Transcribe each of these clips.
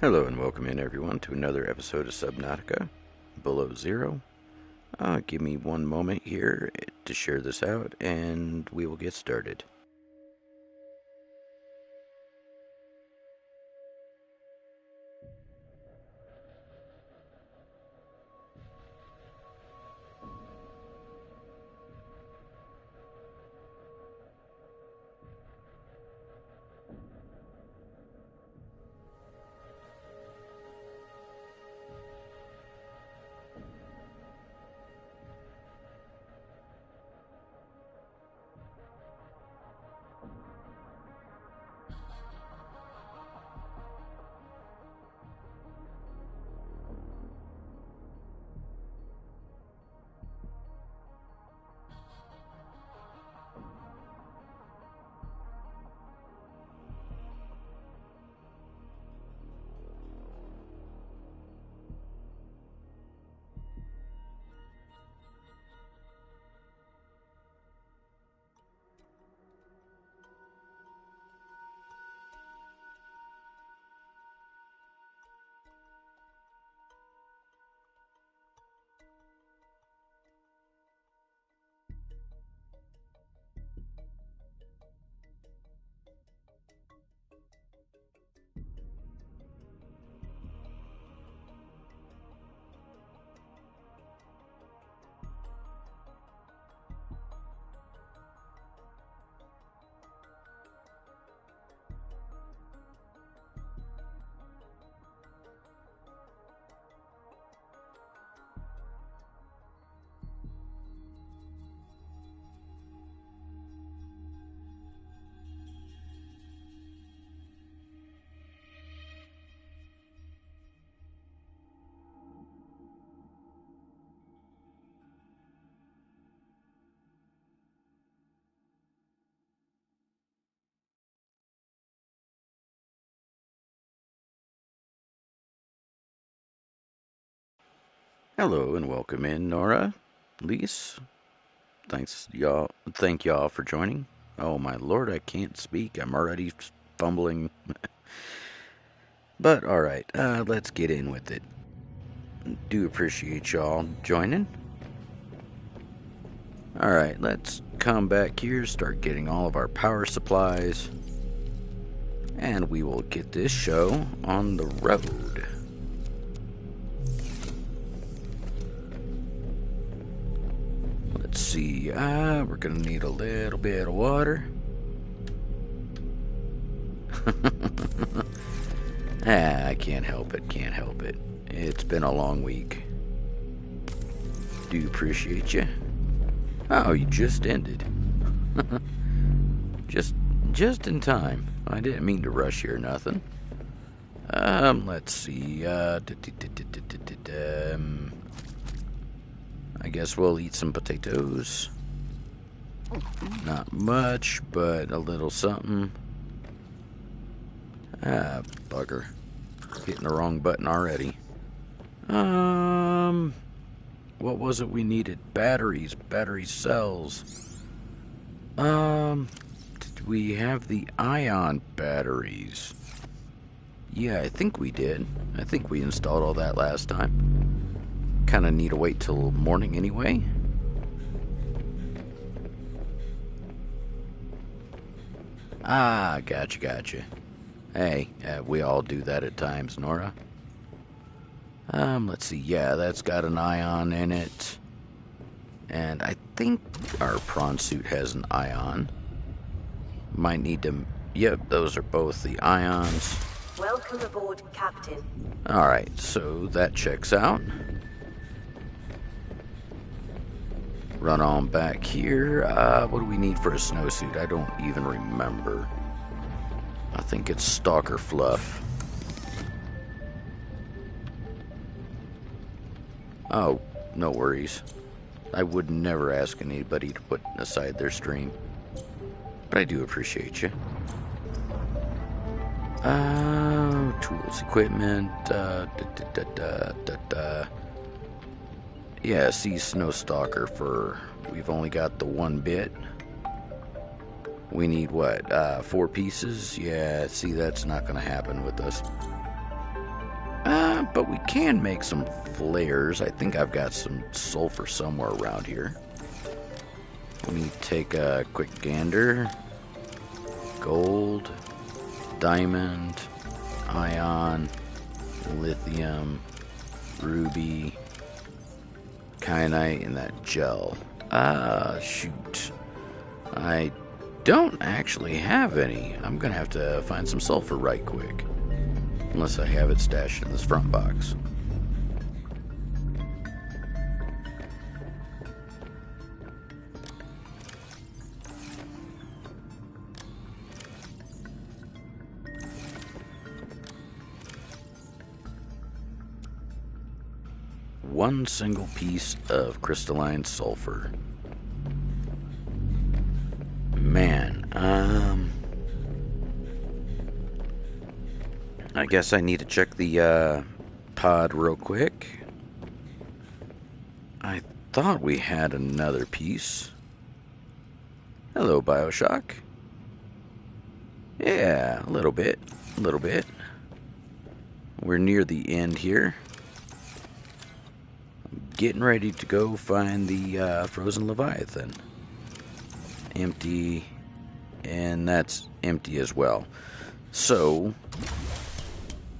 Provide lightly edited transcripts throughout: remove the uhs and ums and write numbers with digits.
Hello and welcome in everyone to another episode of Subnautica Below Zero. Give me one moment here to share this out and we will get started. Hello and welcome in Nora, Lise. Thank y'all for joining. Oh my lord, I can't speak. I'm already fumbling. But alright, let's get in with it. Do appreciate y'all joining. Alright, let's come back here, start getting all of our power supplies, and we will get this show on the road. Let's see, we're gonna need a little bit of water. I can't help it. It's been a long week. Do appreciate you. Oh, you just ended. just in time. I didn't mean to rush you or nothing. Let's see. I guess we'll eat some potatoes. Not much, but a little something. Ah, bugger. Hitting the wrong button already. What was it we needed? Battery cells. Did we have the ion batteries? Yeah, I think we did. I think we installed all that last time. Kinda need to wait till morning anyway. Ah, gotcha. Hey, we all do that at times, Nora. Let's see. Yeah, that's got an ion in it. And I think our prawn suit has an ion. Might need to... Yep, those are both the ions. Welcome aboard, Captain. Alright, so that checks out. Run on back here. What do we need for a snowsuit? I don't even remember. I think it's stalker fluff. Oh, no worries. I would never ask anybody to put aside their stream. But I do appreciate you. Tools, equipment, Yeah, see Snow Stalker for... We've only got the one bit. We need what, 4 pieces? Yeah, see, that's not gonna happen with us. but we can make some flares. I think I've got some sulfur somewhere around here. Let me take a quick gander. Gold, diamond, ion, lithium, ruby, kyanite, and that gel. Shoot. I don't actually have any. I'm gonna have to find some sulfur right quick. Unless I have it stashed in this front box. One single piece of crystalline sulfur. Man, I guess I need to check the pod real quick. I thought we had another piece. Hello, Bioshock. Yeah, a little bit. We're near the end here. Getting ready to go find the frozen Leviathan. Empty, and that's empty as well. So,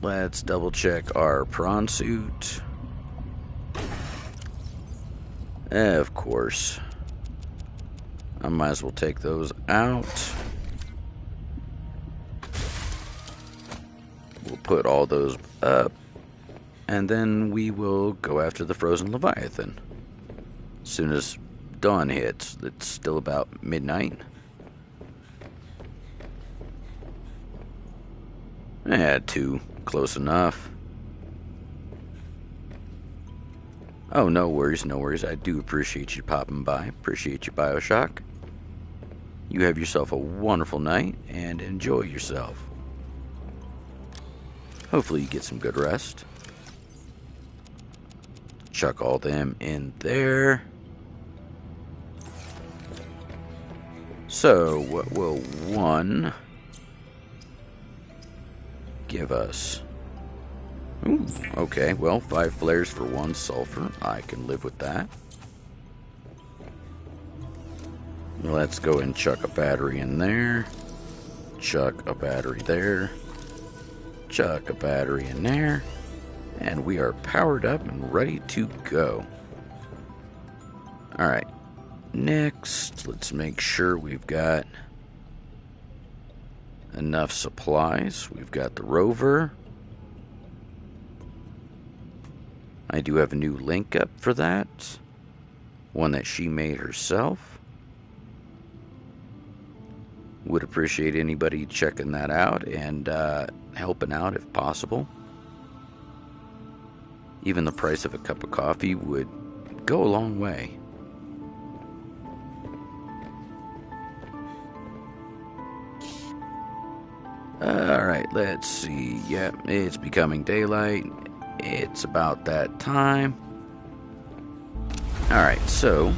let's double check our prawn suit. Of course. I might as well take those out. We'll put all those up. And then we will go after the frozen Leviathan. As soon as dawn hits. It's still about midnight. Yeah, 2. Close enough. Oh, no worries, no worries. I do appreciate you popping by. Appreciate you, Bioshock. You have yourself a wonderful night and enjoy yourself. Hopefully you get some good rest. Chuck all them in there. So, what will 1 give us? Ooh, okay, well, 5 flares for 1 sulfur. I can live with that. Let's go and chuck a battery in there. Chuck a battery there. Chuck a battery in there. And we are powered up and ready to go. Alright. Next, let's make sure we've got enough supplies. We've got the rover. I do have a new link up for that. One that she made herself. Would appreciate anybody checking that out and helping out if possible. Even the price of a cup of coffee would go a long way. Alright, let's see. Yep, it's becoming daylight. It's about that time. Alright, so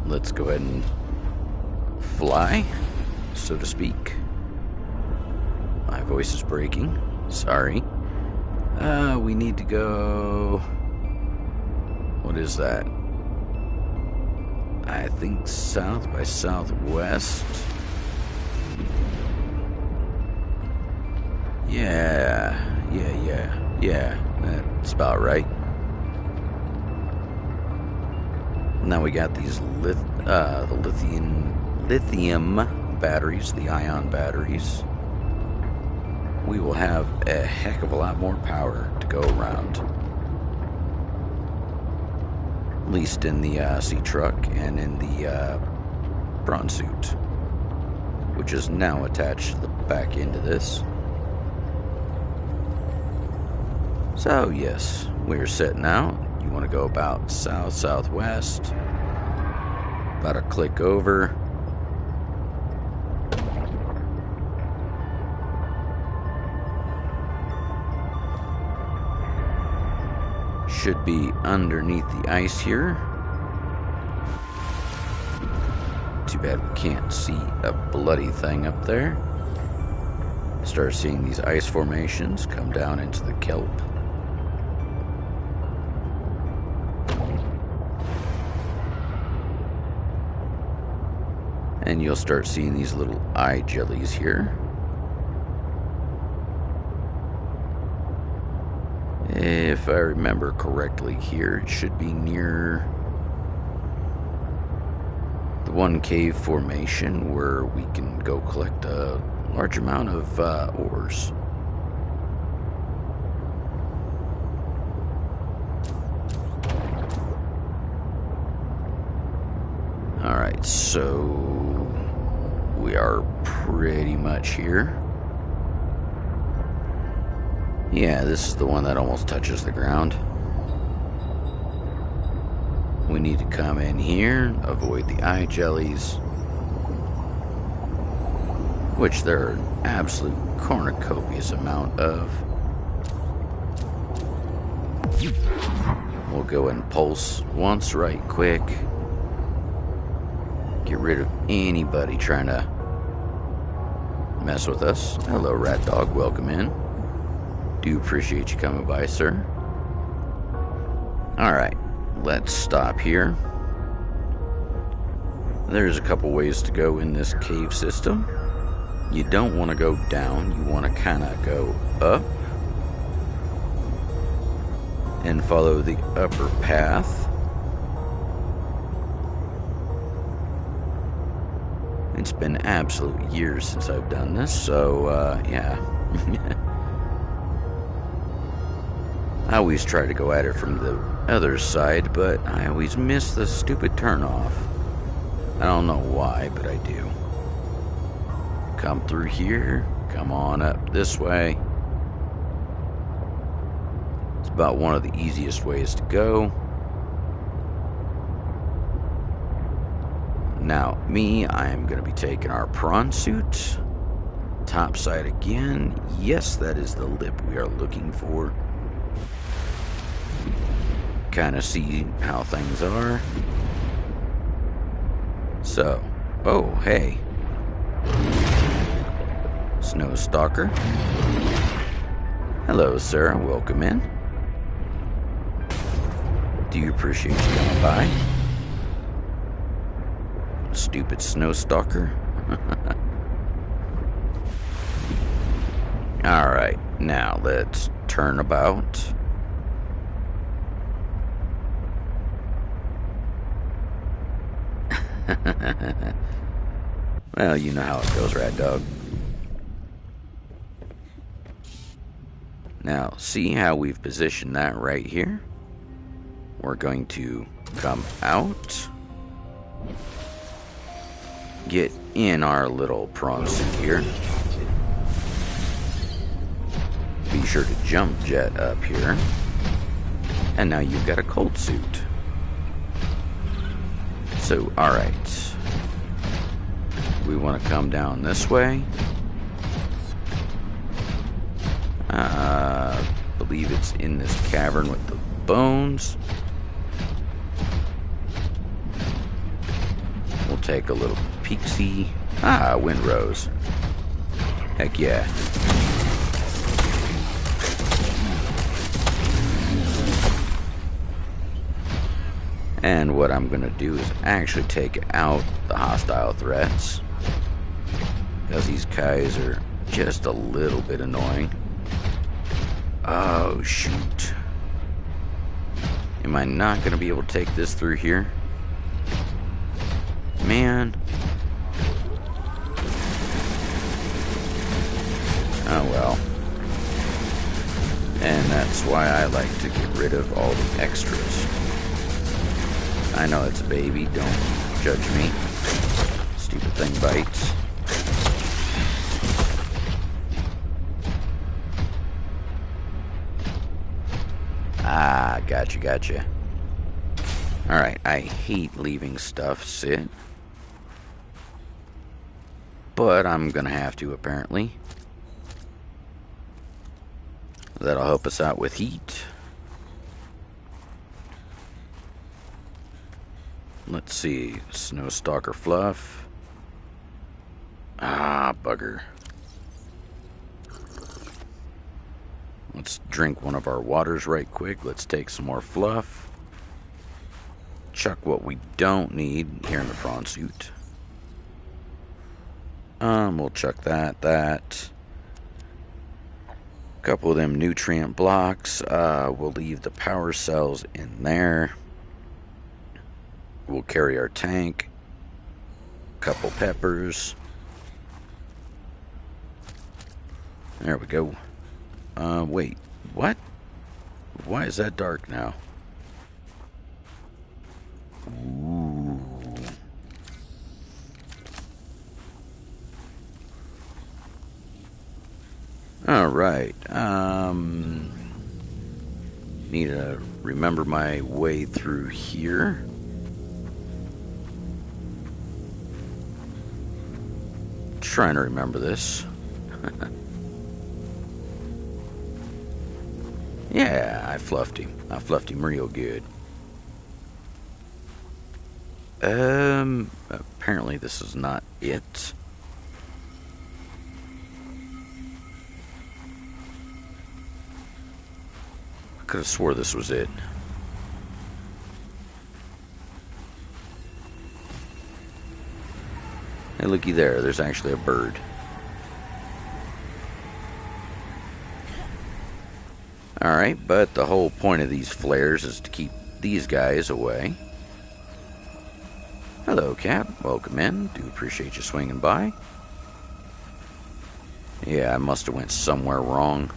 let's go ahead and fly, so to speak. My voice is breaking. Sorry. We need to go... What is that? I think south by southwest. Yeah, that's about right. Now we got these the lithium batteries, the ion batteries. We will have a heck of a lot more power to go around. At least in the sea truck and in the prawn suit, which is now attached to the back end of this. So yes, we're setting out. You want to go about south-southwest. About a click over. Should be underneath the ice here. Too bad we can't see a bloody thing up there. Start seeing these ice formations come down into the kelp. And you'll start seeing these little eye jellies here. If I remember correctly here, it should be near the one cave formation where we can go collect a large amount of ores. Alright, so we are pretty much here. Yeah, this is the one that almost touches the ground. We need to come in here, avoid the eye jellies, which there are an absolute cornucopious amount of. We'll go and pulse once right quick. Get rid of anybody trying to mess with us. Hello, rat dog. Welcome in. Do appreciate you coming by, sir. Alright, let's stop here. There's a couple ways to go in this cave system. You don't want to go down. You want to kind of go up and follow the upper path. It's been absolute years since I've done this, so yeah. I always try to go at it from the other side, but I always miss the stupid turnoff. I don't know why, but I do. Come through here, come on up this way. It's about one of the easiest ways to go. Now, me, I am going to be taking our prawn suit. Top side again. Yes, that is the lip we are looking for. Kind of see how things are. So, oh, hey. Snow Stalker. Hello, sir. Welcome in. Do you appreciate you coming by? Stupid Snow Stalker. Alright, now let's turn about. Well, you know how it goes, rat dog. Now, see how we've positioned that right here? We're going to come out, get in our little prawn suit here. Be sure to jump jet up here. And now you've got a cold suit. So, alright. We want to come down this way. I believe it's in this cavern with the bones. We'll take a little peek-see. Ah, Windrose. Heck yeah. And what I'm going to do is actually take out the hostile threats, because these guys are just a little bit annoying. Oh, shoot. Am I not going to be able to take this through here? Man. Oh, well. And that's why I like to get rid of all the extras. I know it's a baby, don't judge me. Stupid thing bites. Ah, gotcha. Alright, I hate leaving stuff sit. But I'm gonna have to, apparently. That'll help us out with heat. Let's see, Snow Stalker Fluff. Ah, bugger. Let's drink one of our waters right quick. Let's take some more fluff. Chuck what we don't need here in the prawn suit. We'll chuck that. A couple of them nutrient blocks. We'll leave the power cells in there. We'll carry our tank. Couple peppers. There we go. Wait, what? Why is that dark now? Ooh. Alright, need to remember my way through here. Trying to remember this. Yeah, I fluffed him. I fluffed him real good. Apparently this is not it. I could have swore this was it. Hey, looky there. There's actually a bird. Alright, but the whole point of these flares is to keep these guys away. Hello, Cat. Welcome in. Do appreciate you swinging by. Yeah, I must have went somewhere wrong.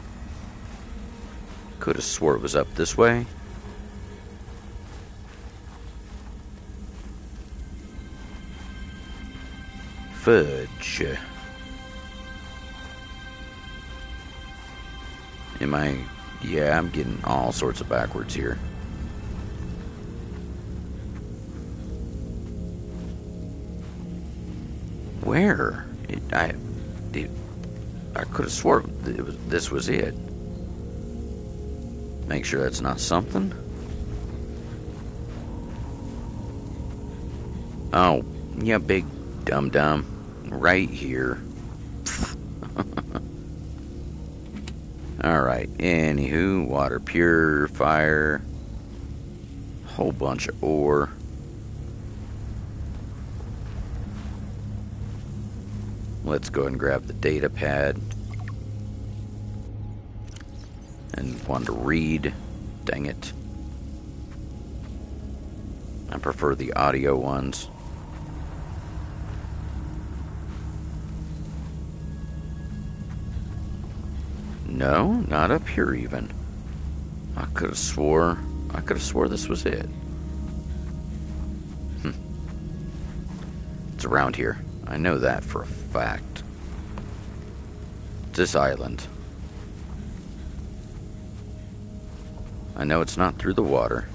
Could have swore it was up this way. Fudge. Am I... Yeah, I'm getting all sorts of backwards here. Where? I could have swore this was it. Make sure that's not something. Oh, yeah, big dum-dum. Right here. Alright, anywho, water purifier. Whole bunch of ore. Let's go and grab the data pad. And one to read. Dang it. I prefer the audio ones. No, not up here even. I could have swore this was it. It's around here. I know that for a fact. It's this island. I know it's not through the water.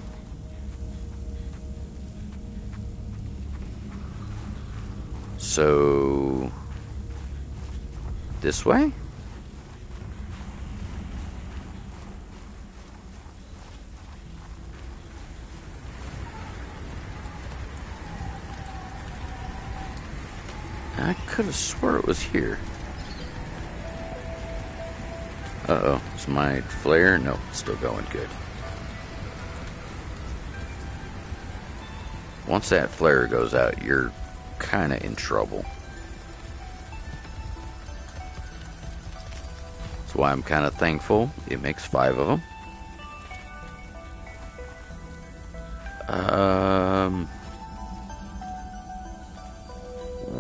So... this way? I could have swore it was here. Uh-oh. Is my flare? No, it's still going good. Once that flare goes out, you're kind of in trouble. That's why I'm kind of thankful it makes 5 of them.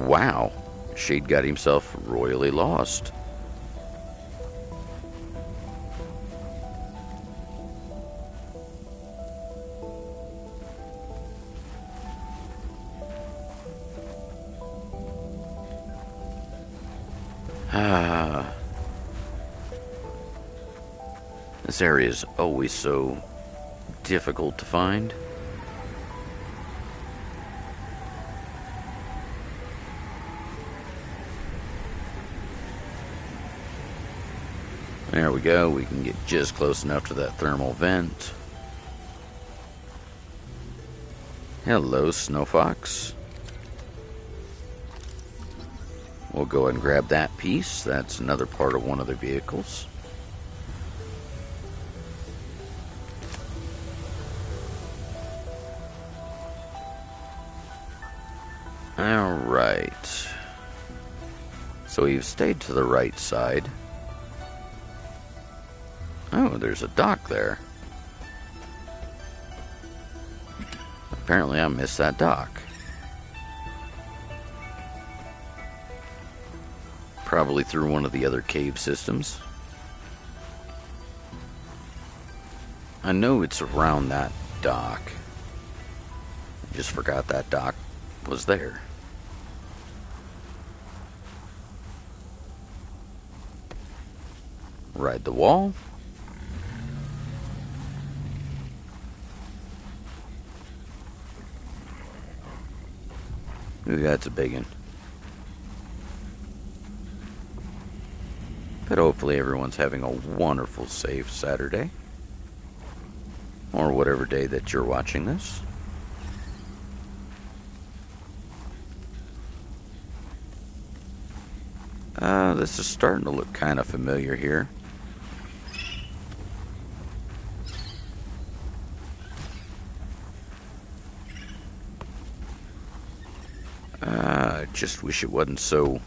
Wow. Shade got himself royally lost. This area is always so difficult to find. There we go. We can get just close enough to that thermal vent. Hello, Snowfox. We'll go ahead and grab that piece. That's another part of one of the vehicles. Alright. So we've stayed to the right side. Oh, there's a dock there. Apparently I missed that dock. Probably through one of the other cave systems. I know it's around that dock. I just forgot that dock was there. Ride the wall. Ooh, that's a big one. But hopefully everyone's having a wonderful, safe Saturday. Or whatever day that you're watching this. This is starting to look kind of familiar here. I just wish it wasn't so...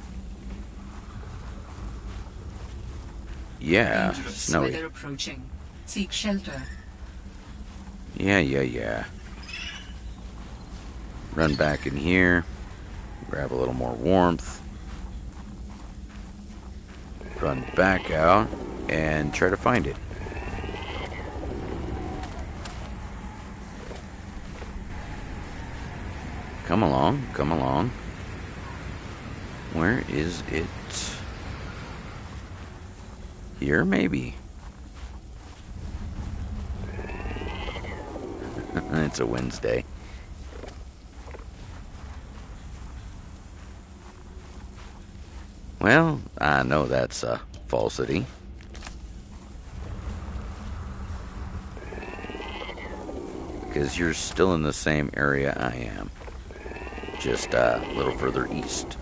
Yeah, snowy. Weather approaching. Seek shelter. Yeah. Run back in here. Grab a little more warmth. Run back out and try to find it. Come along, come along. Where is it? Here, maybe. It's a Wednesday. Well, I know that's a falsity. Because you're still in the same area I am. Just a little further east.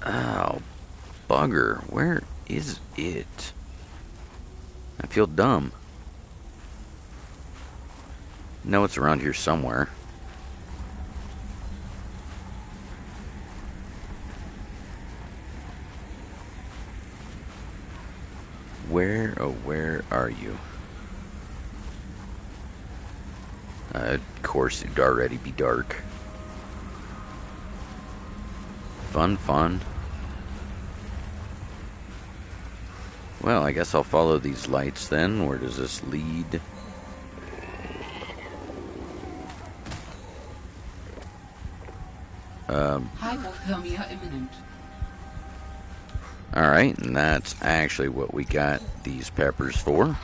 Oh, bugger. Where is it? I feel dumb. No, it's around here somewhere. Where are you? Of course, it'd already be dark. Fun. Well, I guess I'll follow these lights then. Where does this lead? Hypothermia imminent. Alright, and that's actually what we got these peppers for.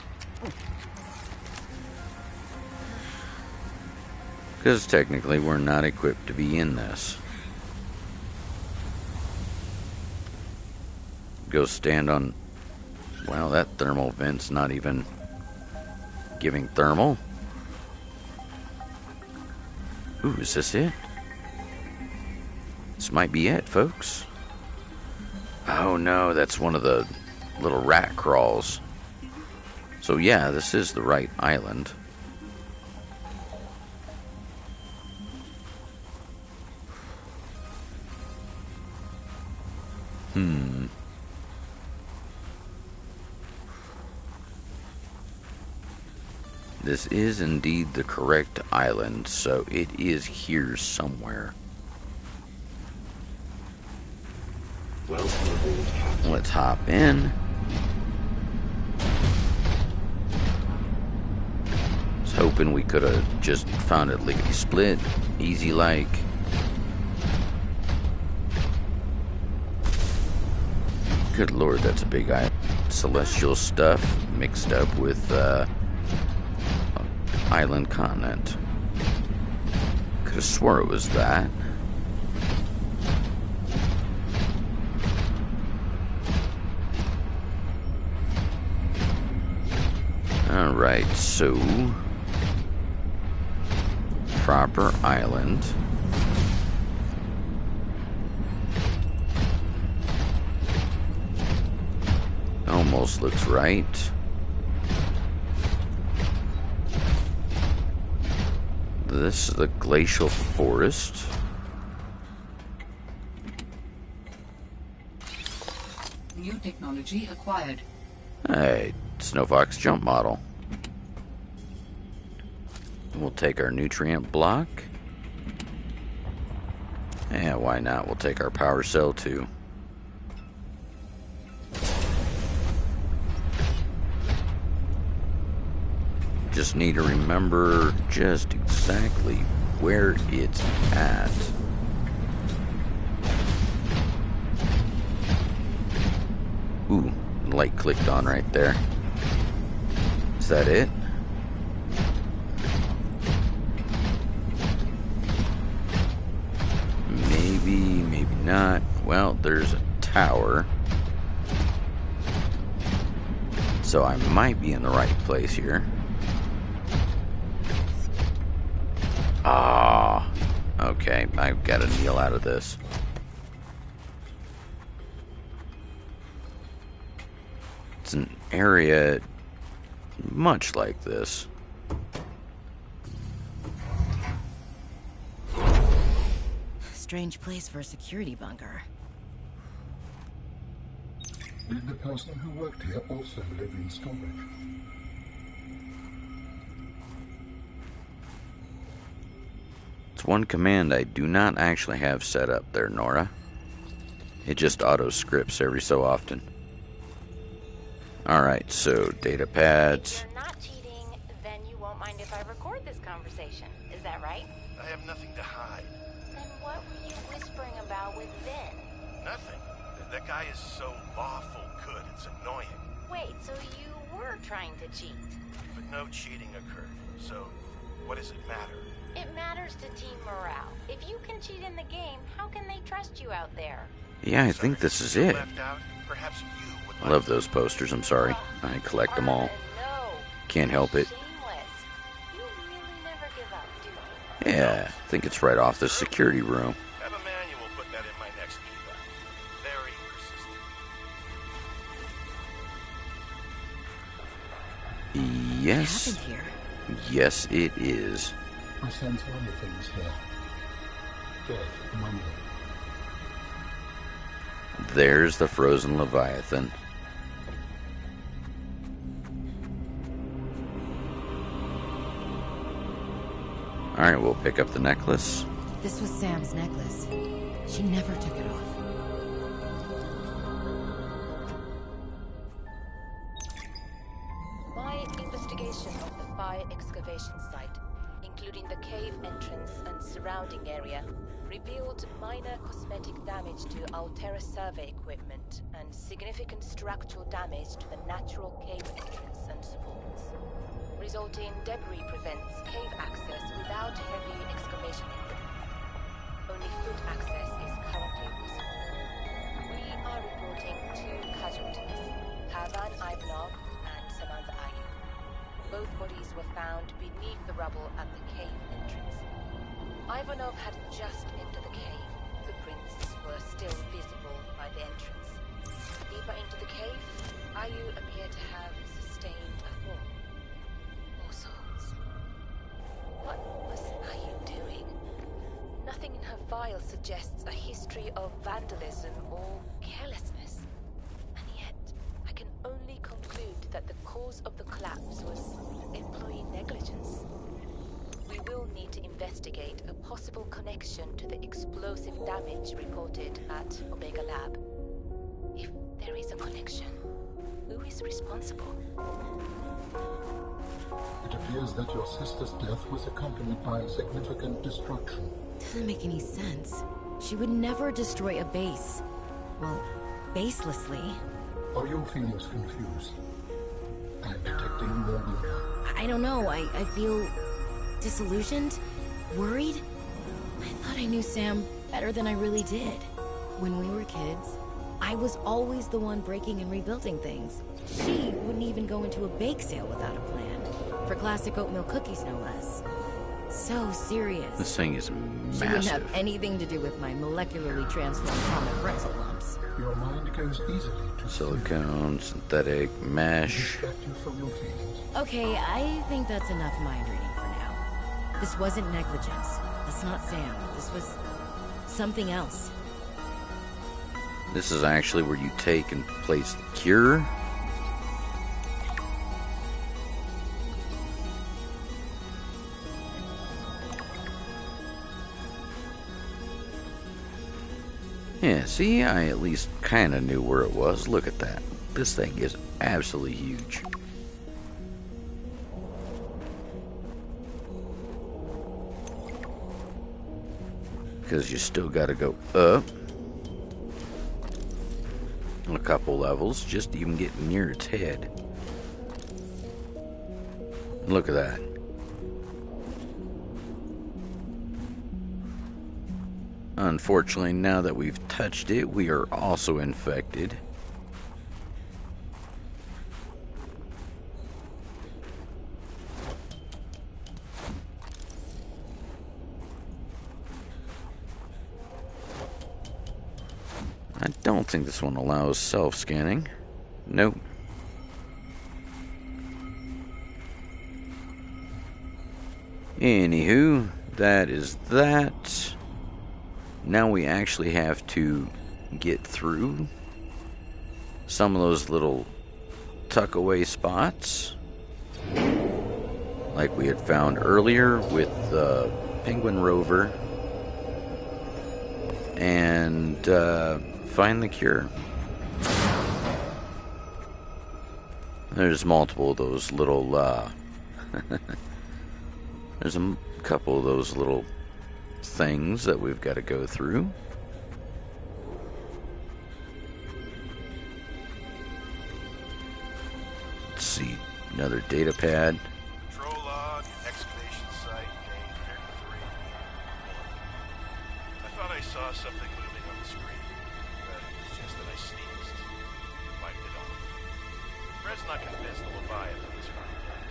Because technically we're not equipped to be in this. Go stand on... Wow, that thermal vent's not even giving thermal. Ooh, is this it? This might be it, folks. Oh no, that's one of the little rat crawls. So yeah, this is the right island. This is indeed the correct island, so it is here somewhere. Let's hop in. Was hoping we could have just found it lickety split, easy like. Good lord, that's a big island. Celestial stuff mixed up with island continent. Could have swore it was that. Alright, so proper island. Almost looks right. This is the glacial forest. New technology acquired. Hey, Snowfox jump model. We'll take our nutrient block. Yeah, why not? We'll take our power cell too. Just need to remember just exactly where it's at. Ooh, light clicked on right there. Is that it? Maybe, maybe not. Well, there's a tower. So I might be in the right place here. Ah, okay, I've got to kneel out of this. It's an area much like this. Strange place for a security bunker. Did the person who worked here also live in storage? It's one command I do not actually have set up there, Nora. It just auto-scripts every so often. Alright, so data pads. If you're not cheating, then you won't mind if I record this conversation. Is that right? I have nothing to hide. Then what were you whispering about with Vin? Nothing. That guy is so awful good, it's annoying. Wait, so you were trying to cheat? But no cheating occurred. So, what does it matter? It matters to team morale. If you can cheat in the game, how can they trust you out there? Yeah, I think this is it. Left out? Perhaps you would I love those posters, I'm sorry. I collect them all. No. Can't help it. Shameless. You really never give up, do you? Yeah, I think it's right off the security room. Have a manual put that in my next eval. Very persistent. Yes. What happened here? Yes, it is. I sense one of things here. Death among them. There's the frozen Leviathan. Alright, we'll pick up the necklace. This was Sam's necklace. She never took it off. My investigation of the fire excavation site, including the cave entrance and surrounding area, revealed minor cosmetic damage to Altera survey equipment and significant structural damage to the natural cave entrance and supports. Resulting debris prevents cave access without heavy excavation equipment. Only foot access is currently possible. We are reporting 2 casualties, Pavan Ivanov and Samantha Ayu. Both bodies were found beneath the rubble at the cave entrance. Ivanov had just entered the cave. Footprints were still visible by the entrance. Deeper into the cave, Ayu appeared to have sustained a fall. More souls. What was Ayu doing? Nothing in her file suggests a history of vandalism or carelessness. And yet, I can only conclude that the cause of the collapse was employee negligence. We will need to investigate a possible connection to the explosive damage reported at Omega Lab. If there is a connection, who is responsible? It appears that your sister's death was accompanied by significant destruction. Doesn't make any sense. She would never destroy a base. Well, baselessly. Are your feelings confused? I'm detecting more than one. I don't know. I feel disillusioned, worried. I thought I knew Sam better than I really did. When we were kids, I was always the one breaking and rebuilding things. She wouldn't even go into a bake sale without a plan. For classic oatmeal cookies, no less. So serious. This thing is She wouldn't massive. have anything to do with my molecularly transformed common pretzel lumps. Your mind goes easily to Silicone, synthetic, mesh. distract you from your feelings. Okay, I think that's enough mind reading for now. This wasn't negligence. That's not Sam. This was something else. This is actually where you take and place the cure. Yeah, see, I at least kind of knew where it was. Look at that. This thing is absolutely huge. Because you still got to go up a couple levels just to even get near its head. Look at that. Unfortunately, now that we've touched it, we are also infected. I don't think this one allows self-scanning. Nope. Anywho, that is that. Now we actually have to get through some of those little tuck-away spots like we had found earlier with the Penguin Rover and find the cure. There's multiple of those little there's a couple of those little things that we've got to go through. Let's see, another data pad. Control log, excavation site, day 33. I thought I saw something moving on the screen, but it was just that I sneezed. Wiped it off. Fred's not convinced the Leviathan is harmed yet,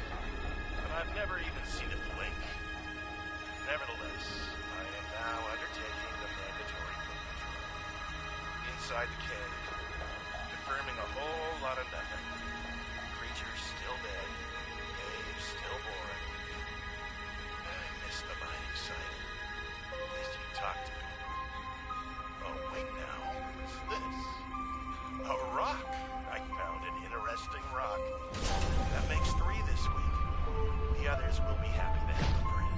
but I've never even seen it blink. Nevertheless, I am now undertaking the mandatory foot patrol. Inside the cave, confirming a whole lot of nothing. Creatures still dead, cave still boring. I miss the mining site. At least you talked to me. Oh, wait now. What's this? A rock! I found an interesting rock. That makes 3 this week. The others will be happy to have a friend.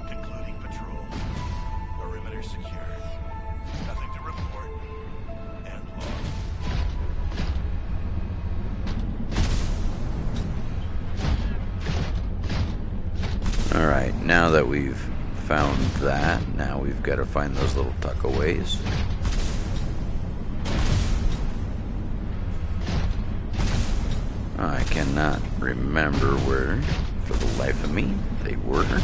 Concluding patrol. Perimeter secured. Nothing to report. And lost. Alright, now that we've found that, now we've got to find those little tuckaways. I cannot remember where, for the life of me, they were.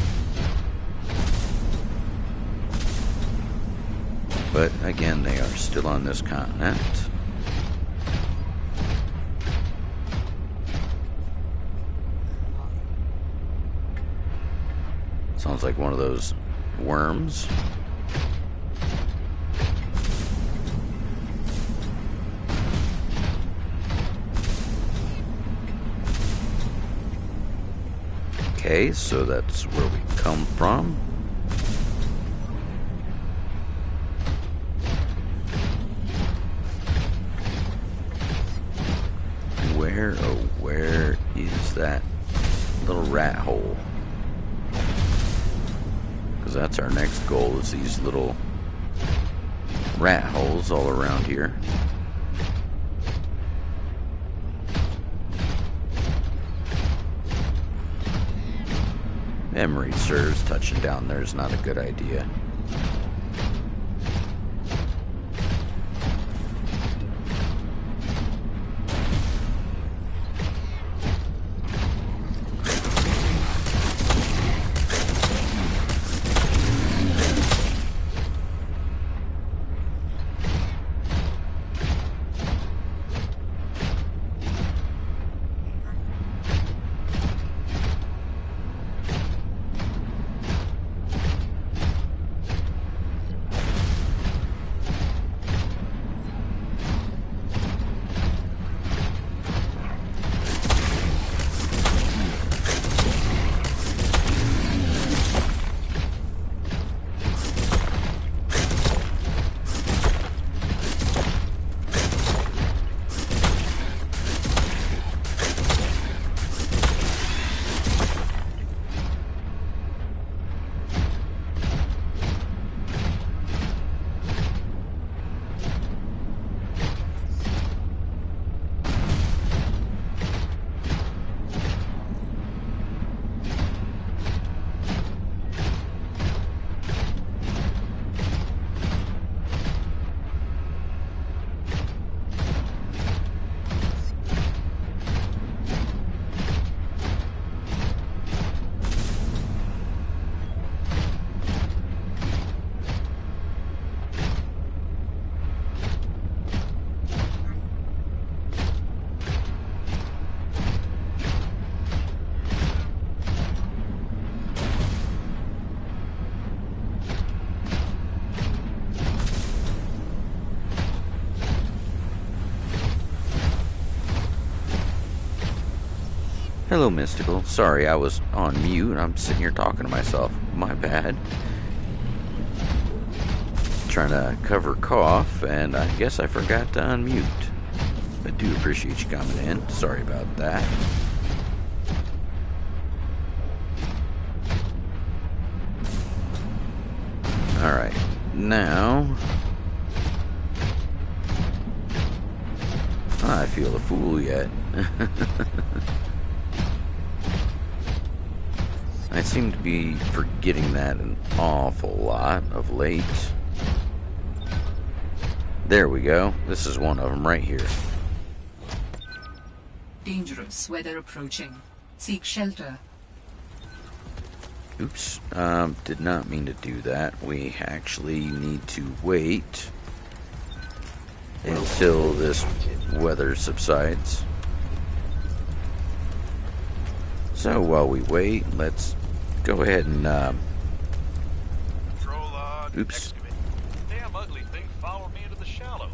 But again, they are still on this continent. Sounds like one of those worms. Okay, so that's where we come from. Where is that little rat hole? Because that's our next goal, is these little rat holes all around here. Memory serves, touching down there is not a good idea. Hello, Mystical. Sorry, I was on mute. I'm sitting here talking to myself. My bad. Trying to cover cough, and I guess I forgot to unmute. I do appreciate you coming in. Sorry about that. Alright, now I feel a fool yet. I seem to be forgetting that an awful lot of late. There we go. This is one of them right here. Dangerous weather approaching. Seek shelter. Oops, did not mean to do that. We actually need to wait until this weather subsides. So while we wait, let's go ahead and, oops. Excavate. Damn ugly thing followed me into the shallows.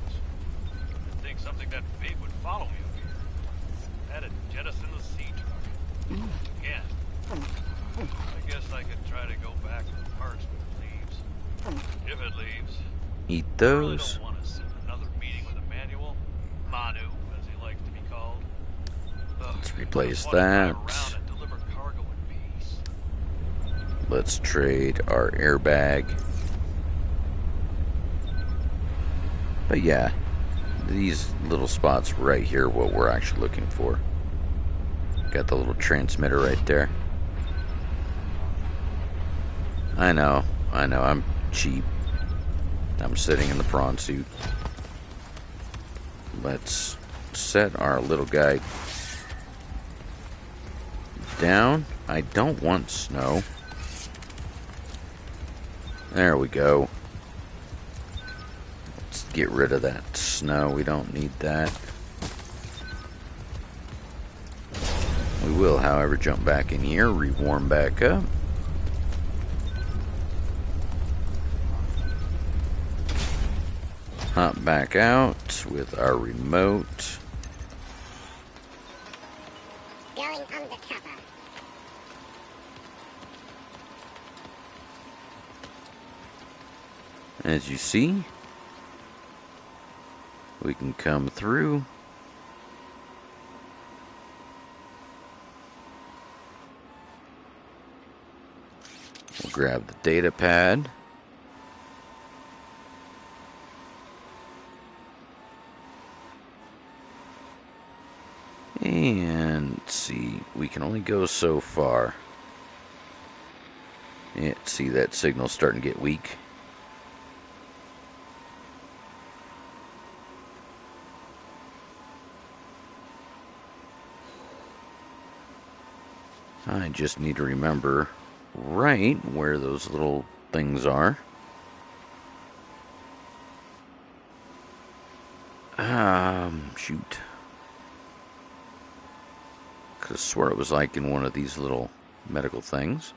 You'd think something that big would follow me up here. Had to jettison the sea truck. Again. I guess I could try to go back to the parts when it leaves. If it leaves. Eat I really those. don't want to sit in another meeting with Emmanuel. Manu, as he likes to be called. Let's replace I just wanna drive that. around and deliver cargo in peace. Let's trade our airbag. But yeah, these little spots right here, what we're actually looking for. Got the little transmitter right there. I know, I'm cheap. I'm sitting in the prawn suit. Let's set our little guy down. I don't want snow. There we go. Let's get rid of that snow. We don't need that. We will, however, jump back in here, re-warm back up. Hop back out with our remote. Going undercover. As you see, we can come through. We'll grab the data pad. And let's see, we can only go so far. Yeah, see that signal starting to get weak. I just need to remember right where those little things are. Shoot. Could have swore it was like in one of these little medical things.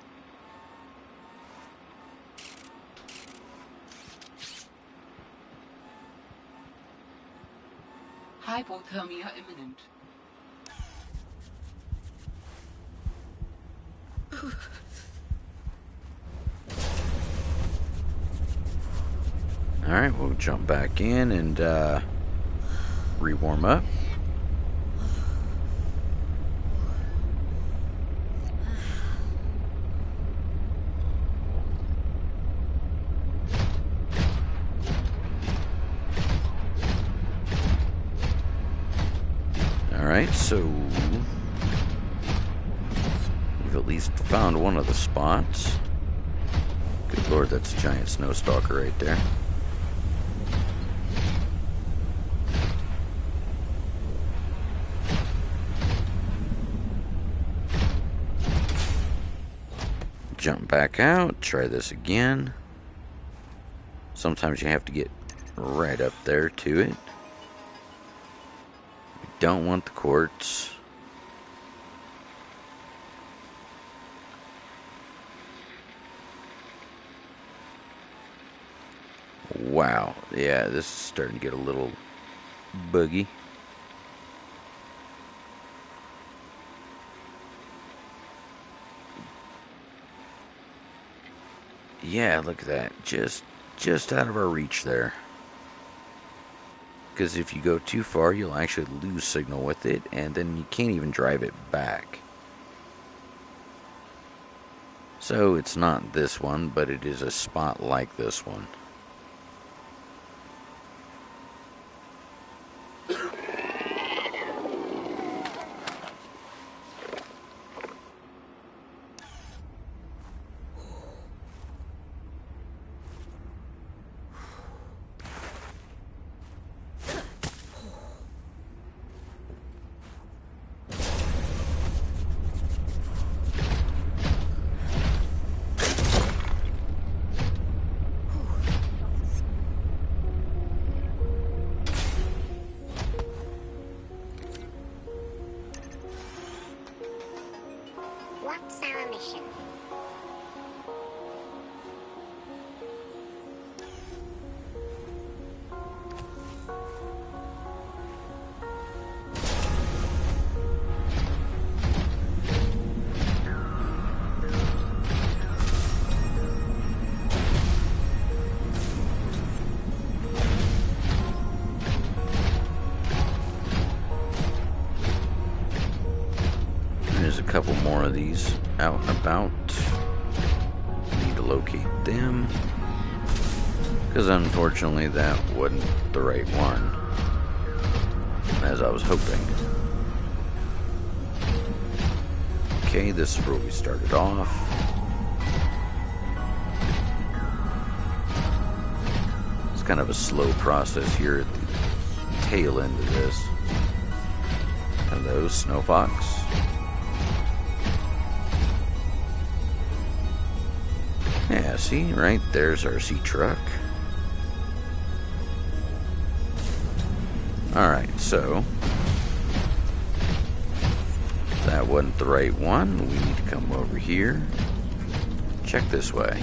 Hypothermia imminent. Alright, we'll jump back in and re-warm up. Alright, so we've at least found one of the spots. Good lord, that's a giant snow stalker right there. Jump back out, try this again. Sometimes you have to get right up there to it. We don't want the quartz. Wow, yeah, this is starting to get a little buggy. Yeah, look at that. Just out of our reach there. Because if you go too far, you'll actually lose signal with it, and then you can't even drive it back. So it's not this one, but it is a spot like this one. What's our mission? There's a couple more of these out and about. Need to locate them. Because unfortunately that wasn't the right one, as I was hoping. Okay, this is where we started off. It's kind of a slow process here at the tail end of this. Hello, Snow Fox. Yeah, see, right there's our sea truck. Alright, so that wasn't the right one. We need to come over here. Check this way.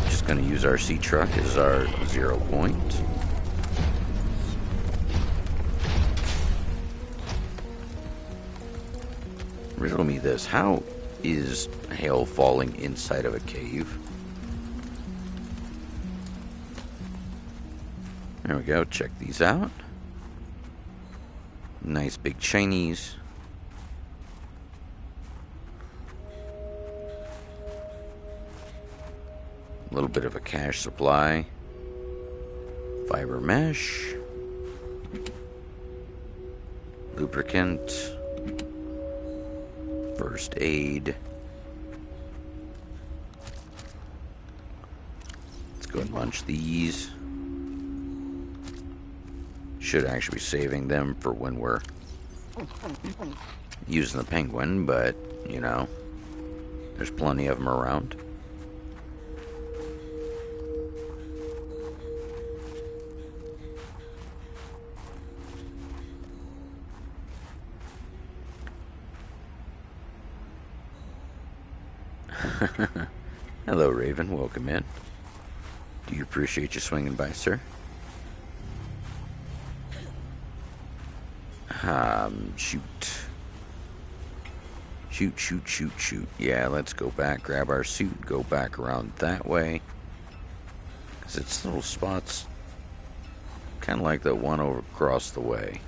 Just gonna use our sea truck as our 0 point. Riddle me this. How is hail falling inside of a cave? There we go. Check these out. Nice big Chinese. A little bit of a cash supply. Fiber mesh. Lubricant. First aid. Let's go and munch these. Should actually be saving them for when we're using the penguin, but, you know, there's plenty of them around. Hello, Raven. Welcome in. Do you appreciate you swinging by, sir? Shoot. Yeah, let's go back, grab our suit, go back around that way. Because it's little spots, kind of like the one over across the way.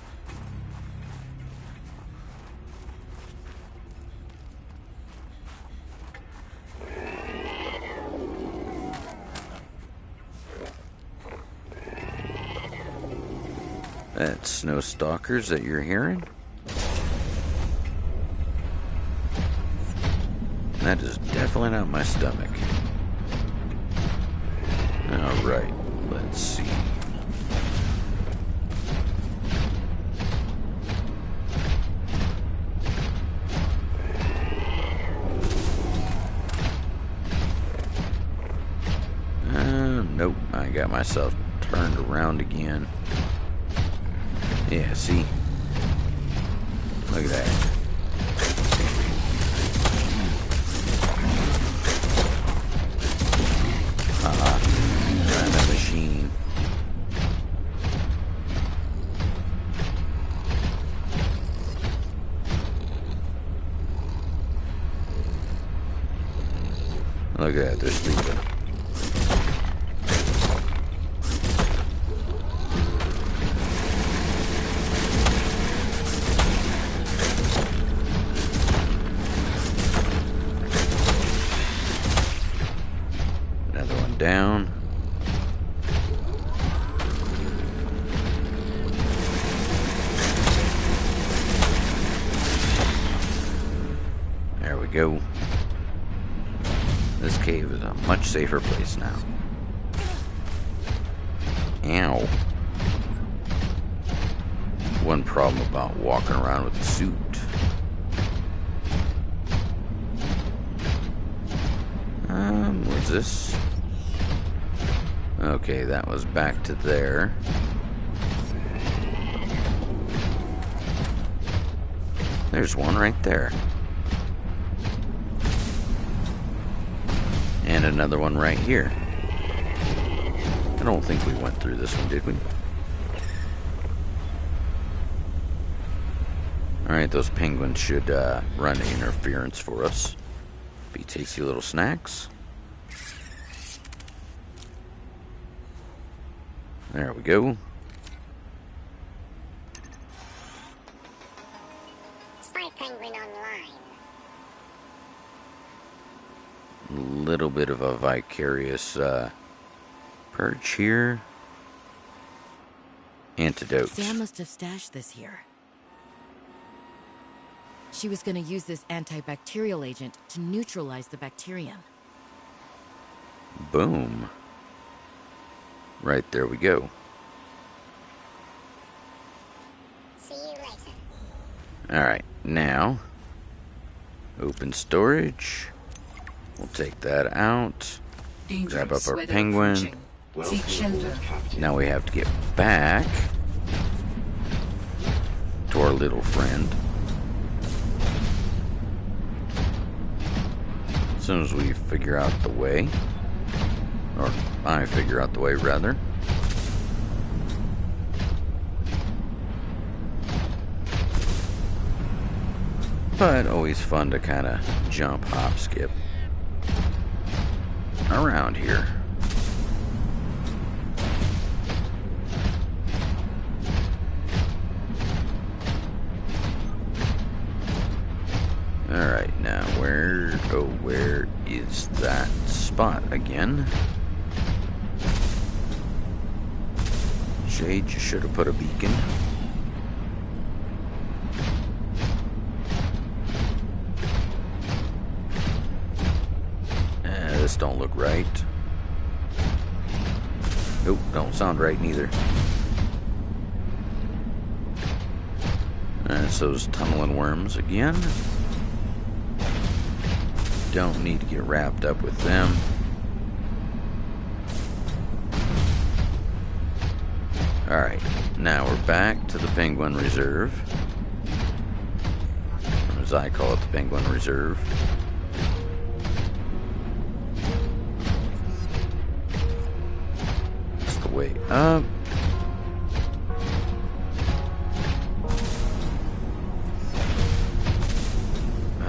That's snow stalkers that you're hearing. That is definitely not my stomach. Alright, let's see. Nope, I got myself turned around again. Yeah, see? Look at that. Trying that machine. Look at that, they're sleeping. Another one down. There we go. This cave is a much safer place now. Ow. One problem about walking around with the suit. What's this? Okay, that was back to there. There's one right there. And another one right here. I don't think we went through this one, did we? Alright, those penguins should run interference for us. Be tasty little snacks. There we go. Spy Penguin online. Little bit of a vicarious perch here. Antidote. Sam must have stashed this here. She was going to use this antibacterial agent to neutralize the bacterium. Boom. Right, there we go. See you later. Alright, now open storage. We'll take that out. Grab up our penguin. Seek shelter. Now we have to get back to our little friend. As soon as we figure out the way. Or I figure out the way, rather. But always fun to kind of jump, hop, skip around here. Alright, now where is that spot again? Shade, you should have put a beacon. This don't look right. Nope, don't sound right neither. It's those tunneling worms again. Don't need to get wrapped up with them. Alright, now we're back to the Penguin Reserve. Or as I call it, the Penguin Reserve. It's the way up.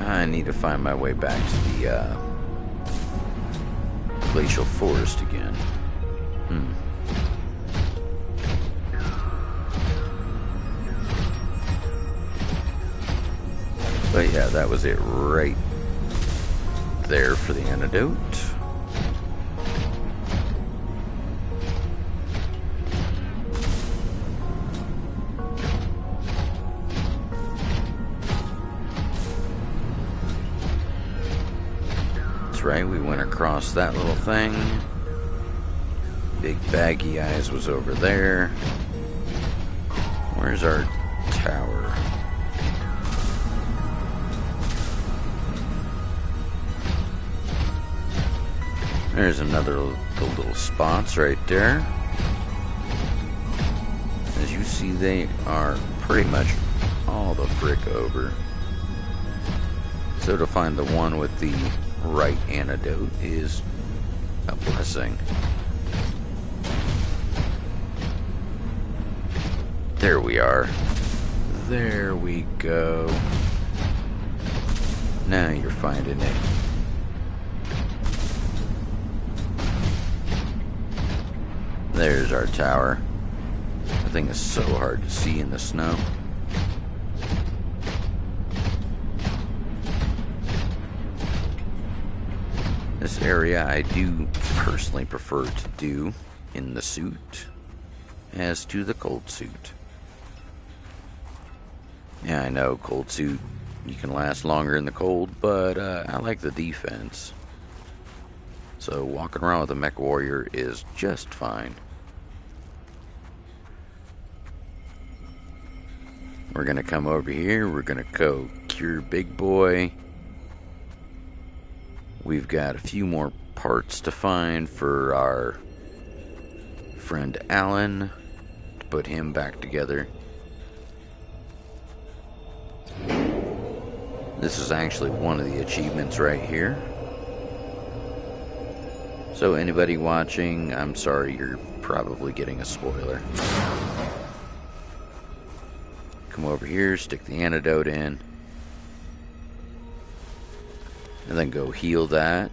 I need to find my way back to the glacial forest again. But yeah, that was it right there for the antidote. That's right, we went across that little thing. Big baggy eyes was over there. Where's our tower? There's another little spots right there. As you see, they are pretty much all the frick over. So to find the one with the right antidote is a blessing. There we are. There we go. Now you're finding it. There's our tower. The thing is so hard to see in the snow. This area I do personally prefer to do in the suit as to the cold suit. Yeah, I know, cold suit, you can last longer in the cold, but I like the defense. So walking around with a mech warrior is just fine. We're gonna come over here, we're gonna go cure Big Boy. We've got a few more parts to find for our friend Alan, to put him back together. This is actually one of the achievements right here. So anybody watching, I'm sorry, you're probably getting a spoiler. Come over here, stick the antidote in, and then go heal that.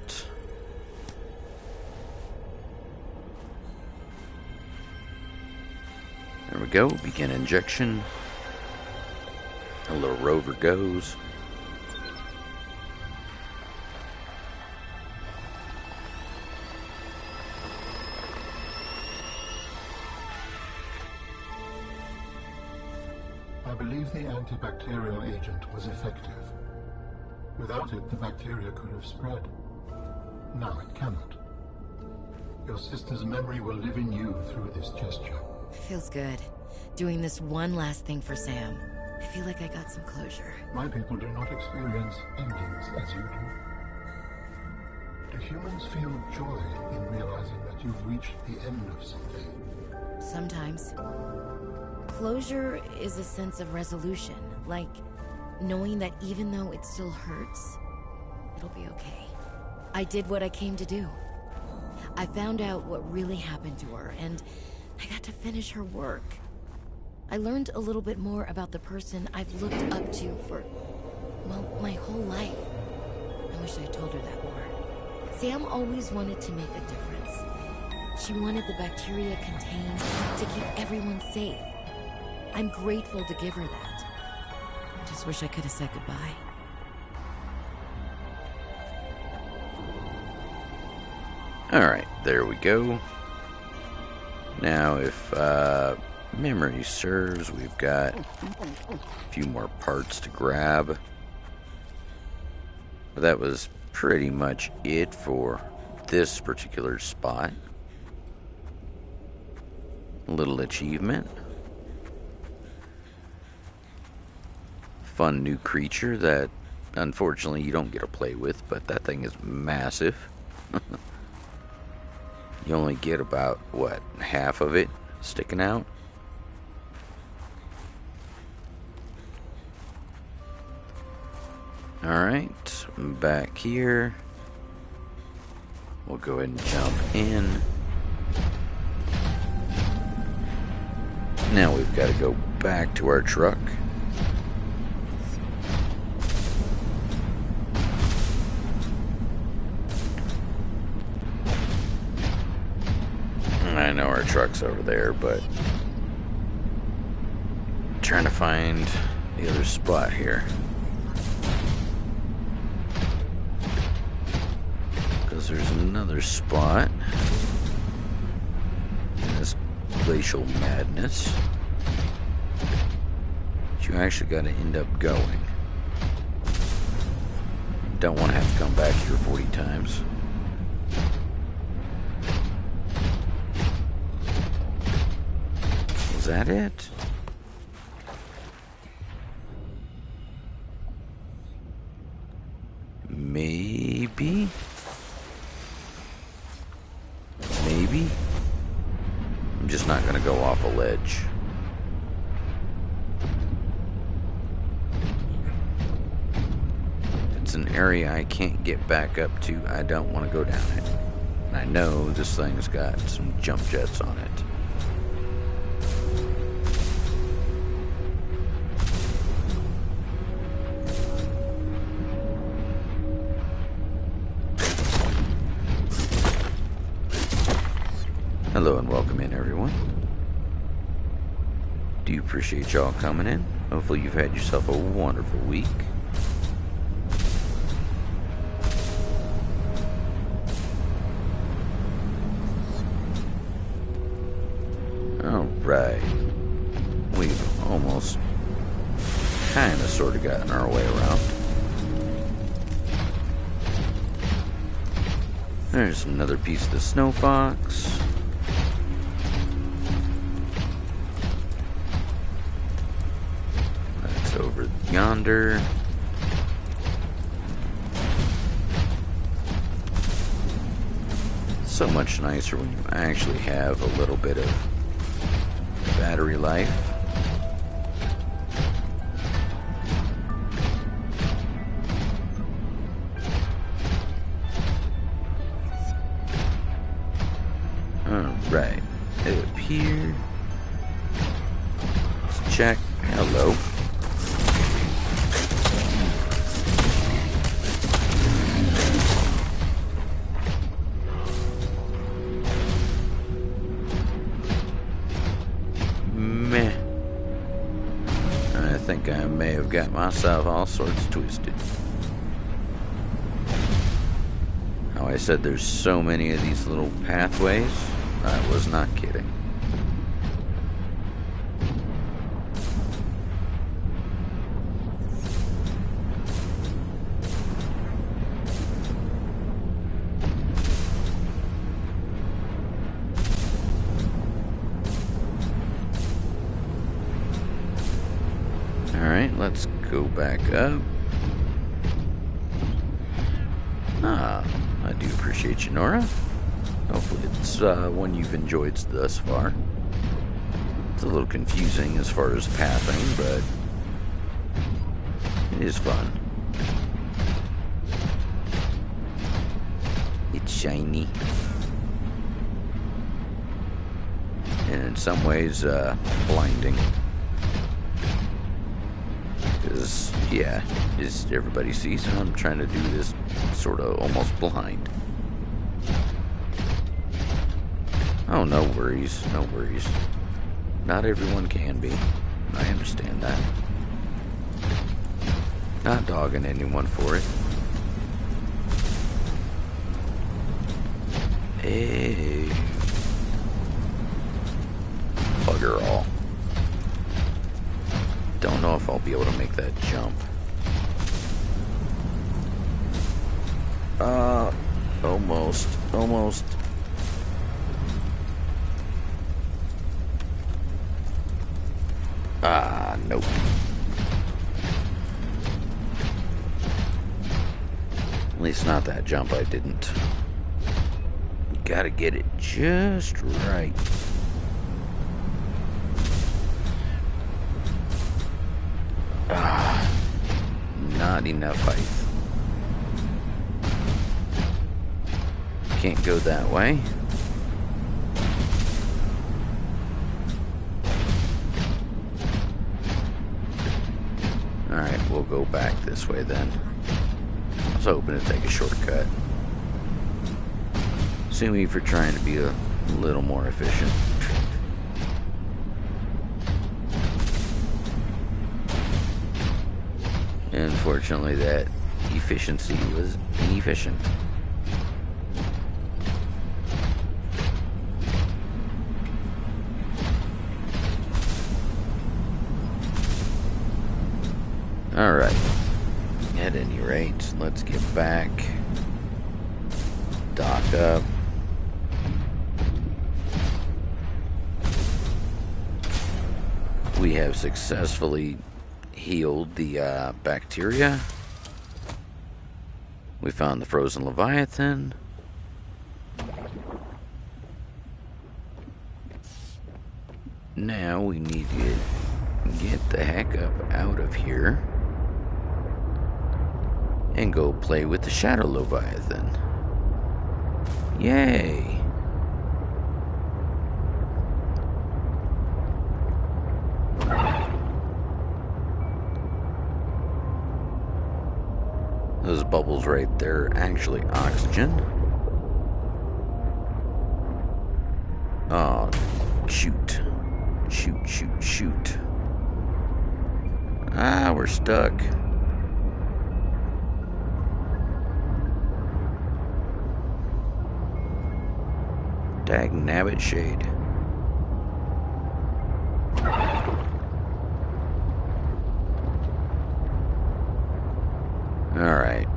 There we go, begin injection. A little rover goes. I believe the antibacterial agent was effective. Without it, the bacteria could have spread. Now it cannot. Your sister's memory will live in you through this gesture. Feels good. Doing this one last thing for Sam. I feel like I got some closure. My people do not experience endings as you do. Do humans feel joy in realizing that you've reached the end of something? Sometimes. Closure is a sense of resolution, like knowing that even though it still hurts, it'll be okay. I did what I came to do. I found out what really happened to her, and I got to finish her work. I learned a little bit more about the person I've looked up to for, well, my whole life. I wish I told her that more. Sam always wanted to make a difference. She wanted the bacteria contained to keep everyone safe. I'm grateful to give her that. Just wish I could have said goodbye. Alright, there we go. Now, if memory serves, we've got a few more parts to grab. But that was pretty much it for this particular spot. A little achievement. Fun new creature that unfortunately you don't get to play with, but that thing is massive. You only get about, what, half of it sticking out? Alright, back here. We'll go ahead and jump in. Now we've got to go back to our truck. I know our truck's over there, but I'm trying to find the other spot here. Because there's another spot in this glacial madness that you actually got to end up going. Don't want to have to come back here 40 times. Is that it? Maybe? Maybe? I'm just not gonna go off a ledge. It's an area I can't get back up to. I don't want to go down it. And I know this thing's got some jump jets on it. Hello and welcome in, Do appreciate y'all coming in. Hopefully you've had yourself a wonderful week. Alright. We've almost kind of sort of gotten our way around. There's another piece of the snow fox. That's over yonder. So much nicer when you actually have a little bit of battery life. Alright, up here. Let's check. Hello. Meh. I think I may have got myself all sorts twisted. How I said there's so many of these little pathways. I was not kidding. Alright, let's go back up. I do appreciate you, Nora. Hopefully it's one you've enjoyed thus far. It's a little confusing as far as pathing, but it is fun. It's shiny. And in some ways, blinding. Because, yeah, as everybody sees, I'm trying to do this sort of almost blind. Oh, no worries, no worries. Not everyone can be. I understand that. Not dogging anyone for it. Hey. Bugger all. Don't know if I'll be able to make that jump. Almost. Nope. At least not that jump I didn't. Gotta get it just right. Not enough height. Can't go that way. Alright, we'll go back this way then. I was hoping to take a shortcut. Assuming for trying to be a little more efficient. Unfortunately, that efficiency was inefficient. Alright. At any rate, let's get back. Dock up. We have successfully healed the bacteria. We found the frozen Leviathan. Now we need to get the heck up out of here and go play with the Shadow Leviathan. Yay! Those bubbles right there are actually oxygen. Oh, shoot. Shoot, shoot, shoot. Ah, we're stuck. Dag nabbit shade. Alright.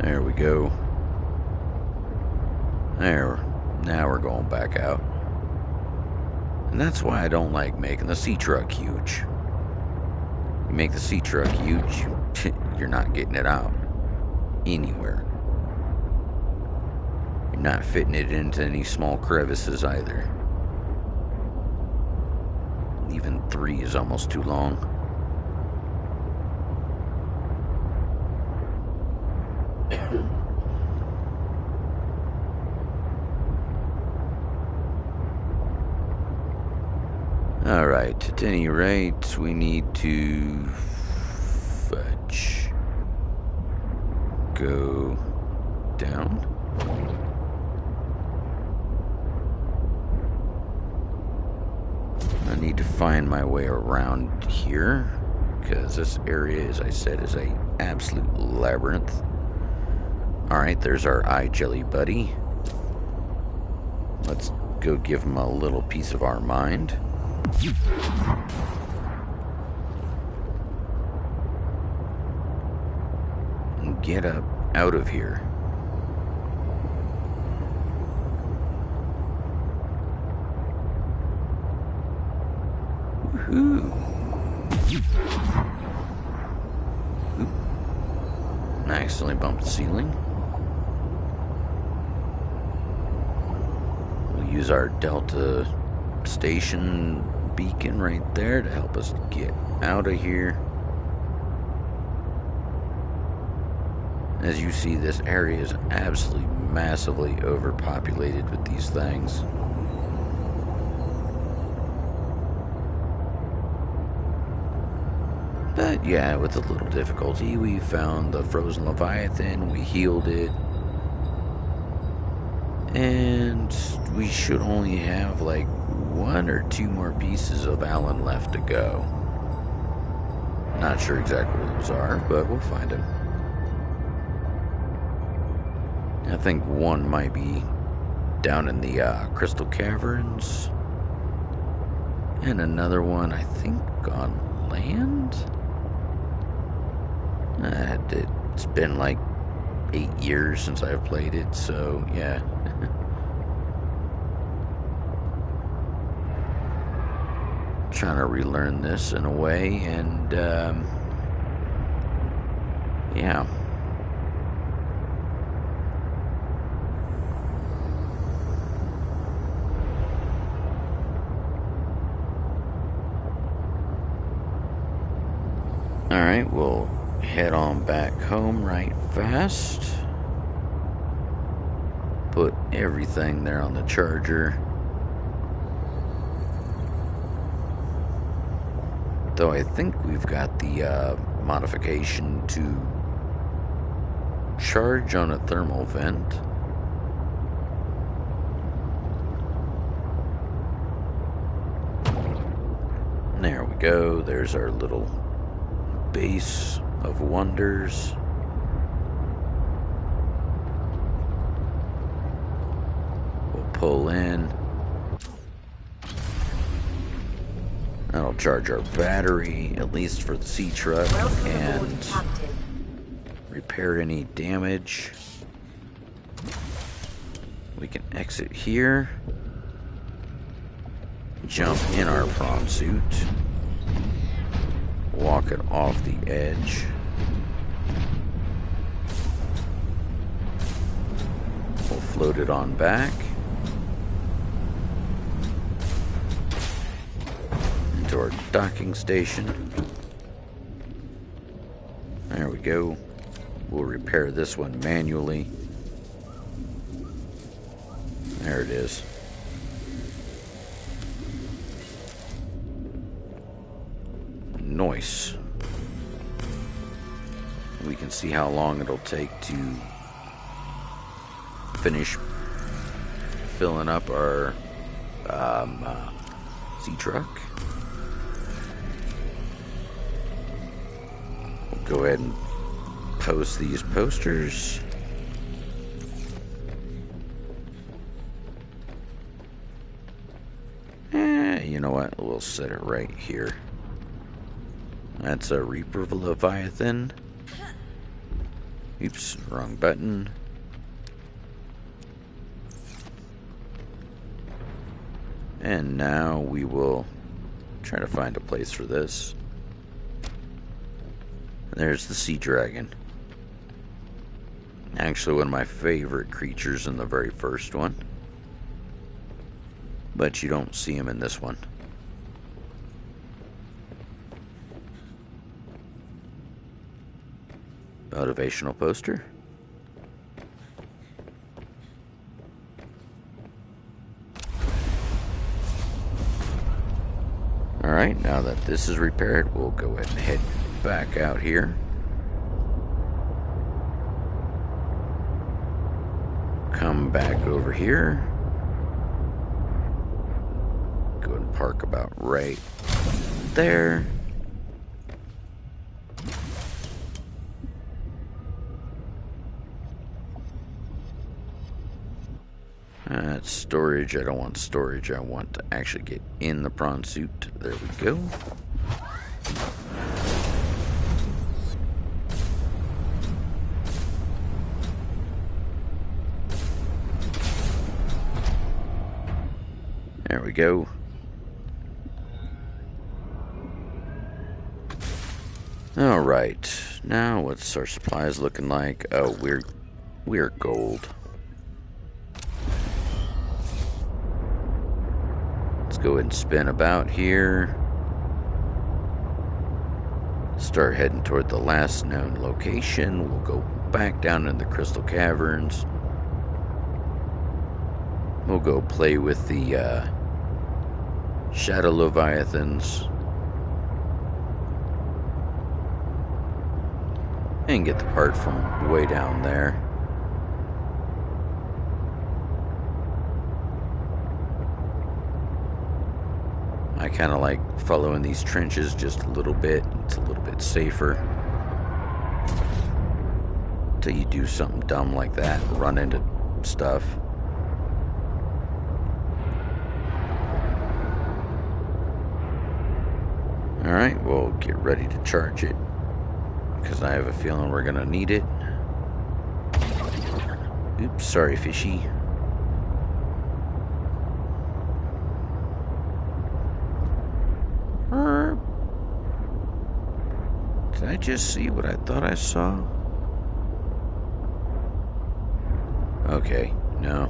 There we go. There. Now we're going back out. And that's why I don't like making the sea truck huge. You make the sea truck huge, you're not getting it out anywhere. You're not fitting it into any small crevices either. Even 3 is almost too long. Alright, at any rate, we need to fudge. Go down. I need to find my way around here, because this area, as I said, is a absolute labyrinth. Alright, there's our eye jelly buddy. Let's go give him a little piece of our mind. And get up out of here. Woohoo! Oop. I accidentally bumped the ceiling. We'll use our Delta station beacon right there to help us get out of here. As you see, this area is absolutely massively overpopulated with these things. But yeah, with a little difficulty, we found the frozen Leviathan, we healed it, and we should only have like 1 or 2 more pieces of Allen left to go. Not sure exactly what those are, but we'll find them. I think one might be down in the crystal caverns, and another one I think on land. It's been like 8 years since I've played it, so yeah. Trying to relearn this in a way, and yeah. Alright, we'll head on back home right fast. Put everything there on the charger. Though I think we've got the modification to charge on a thermal vent. There we go. There's our little base of wonders. We'll pull in. That'll charge our battery, at least for the sea truck, and repair any damage. We can exit here. Jump in our prawn suit. Walk it off the edge. We'll float it on back. Into our docking station. There we go. We'll repair this one manually. There it is. Nice. we can see how long it'll take to finish filling up our sea truck. We'll go ahead and post these posters. You know what? We'll set it right here. That's a Reaper Leviathan. Oops, wrong button. And now we will try to find a place for this. There's the sea dragon. Actually, one of my favorite creatures in the very first one. But you don't see him in this one. Motivational poster. Alright, now that this is repaired, we'll go ahead and head back out here. Come back over here. Go and park about right there. That's storage. I don't want storage. I want to actually get in the prawn suit. There we go. There we go. All right. Now, what's our supplies looking like? Oh, we're gold. Let's go ahead and spin about here. Start heading toward the last known location. We'll go back down in the crystal caverns. We'll go play with the shadow leviathans and get the part from way down there. I kind of like following these trenches just a little bit. It's a little bit safer. Until you do something dumb like that, run into stuff. Alright, we'll get ready to charge it, because I have a feeling we're gonna need it. Oops, sorry, fishy. Did I just see what I thought I saw? Okay, no.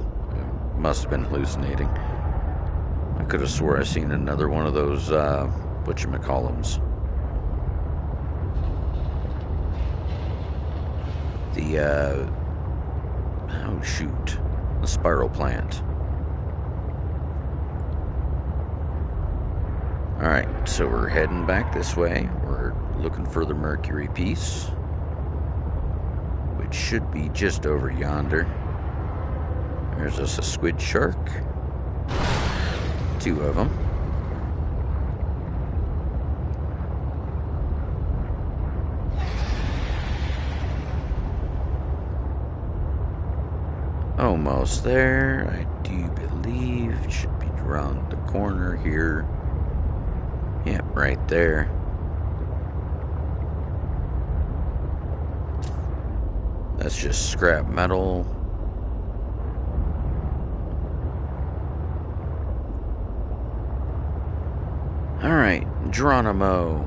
I must have been hallucinating. I could have swore I seen another one of those, whatchamacallums. Oh shoot. The spiral plant. Alright, so we're heading back this way. We're looking for the mercury piece, which should be just over yonder. There's us a squid shark. 2 of them. Almost there, I do believe. Should be around the corner here. Yep, right there. That's just scrap metal. Alright, Geronimo.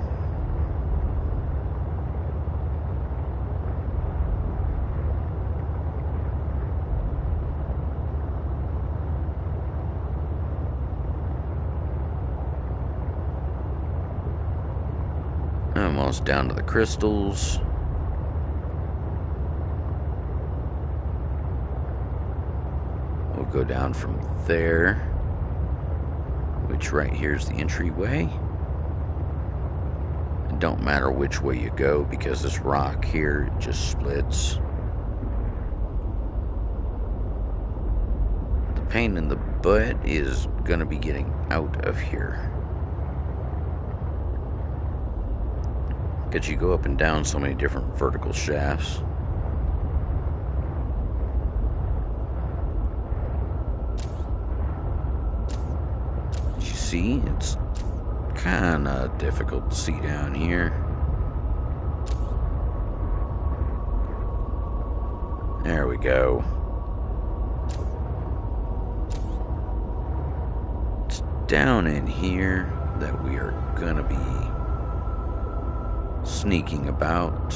Almost down to the crystals. We'll go down from there, which right here is the entryway. And don't matter which way you go because this rock here just splits. The pain in the butt is gonna be getting out of here. Because you go up and down so many different vertical shafts. As you see, it's kind of difficult to see down here. There we go. It's down in here that we are gonna be sneaking about.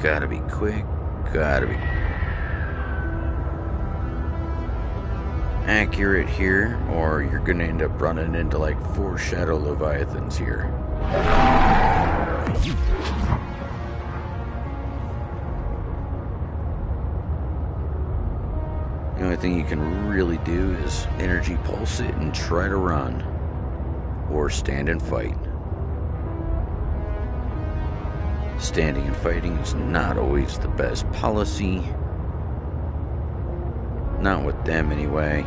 Gotta be quick, gotta be accurate here, or you're gonna end up running into like 4 shadow Leviathans here. The only thing you can really do is energy pulse it and try to run, or stand and fight. Standing and fighting is not always the best policy. Not with them anyway.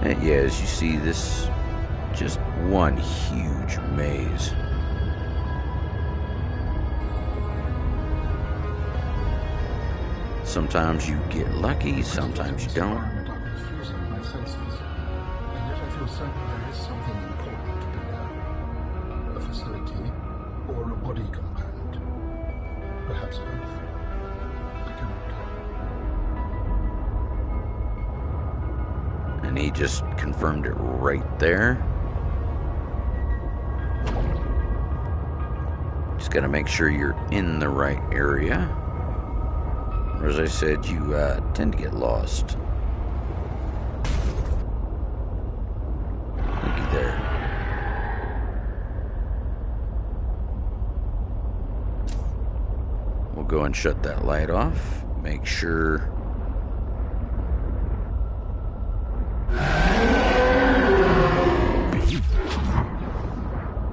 And yeah, as you see, this just one huge maze. Sometimes you get lucky, sometimes you don't. I feel certain there is something important below. A facility or a body component. Perhaps both. I cannot tell. And he just confirmed it right there. Just gotta make sure you're in the right area. Or as I said, you tend to get lost. Looky there. We'll go and shut that light off. Make sure.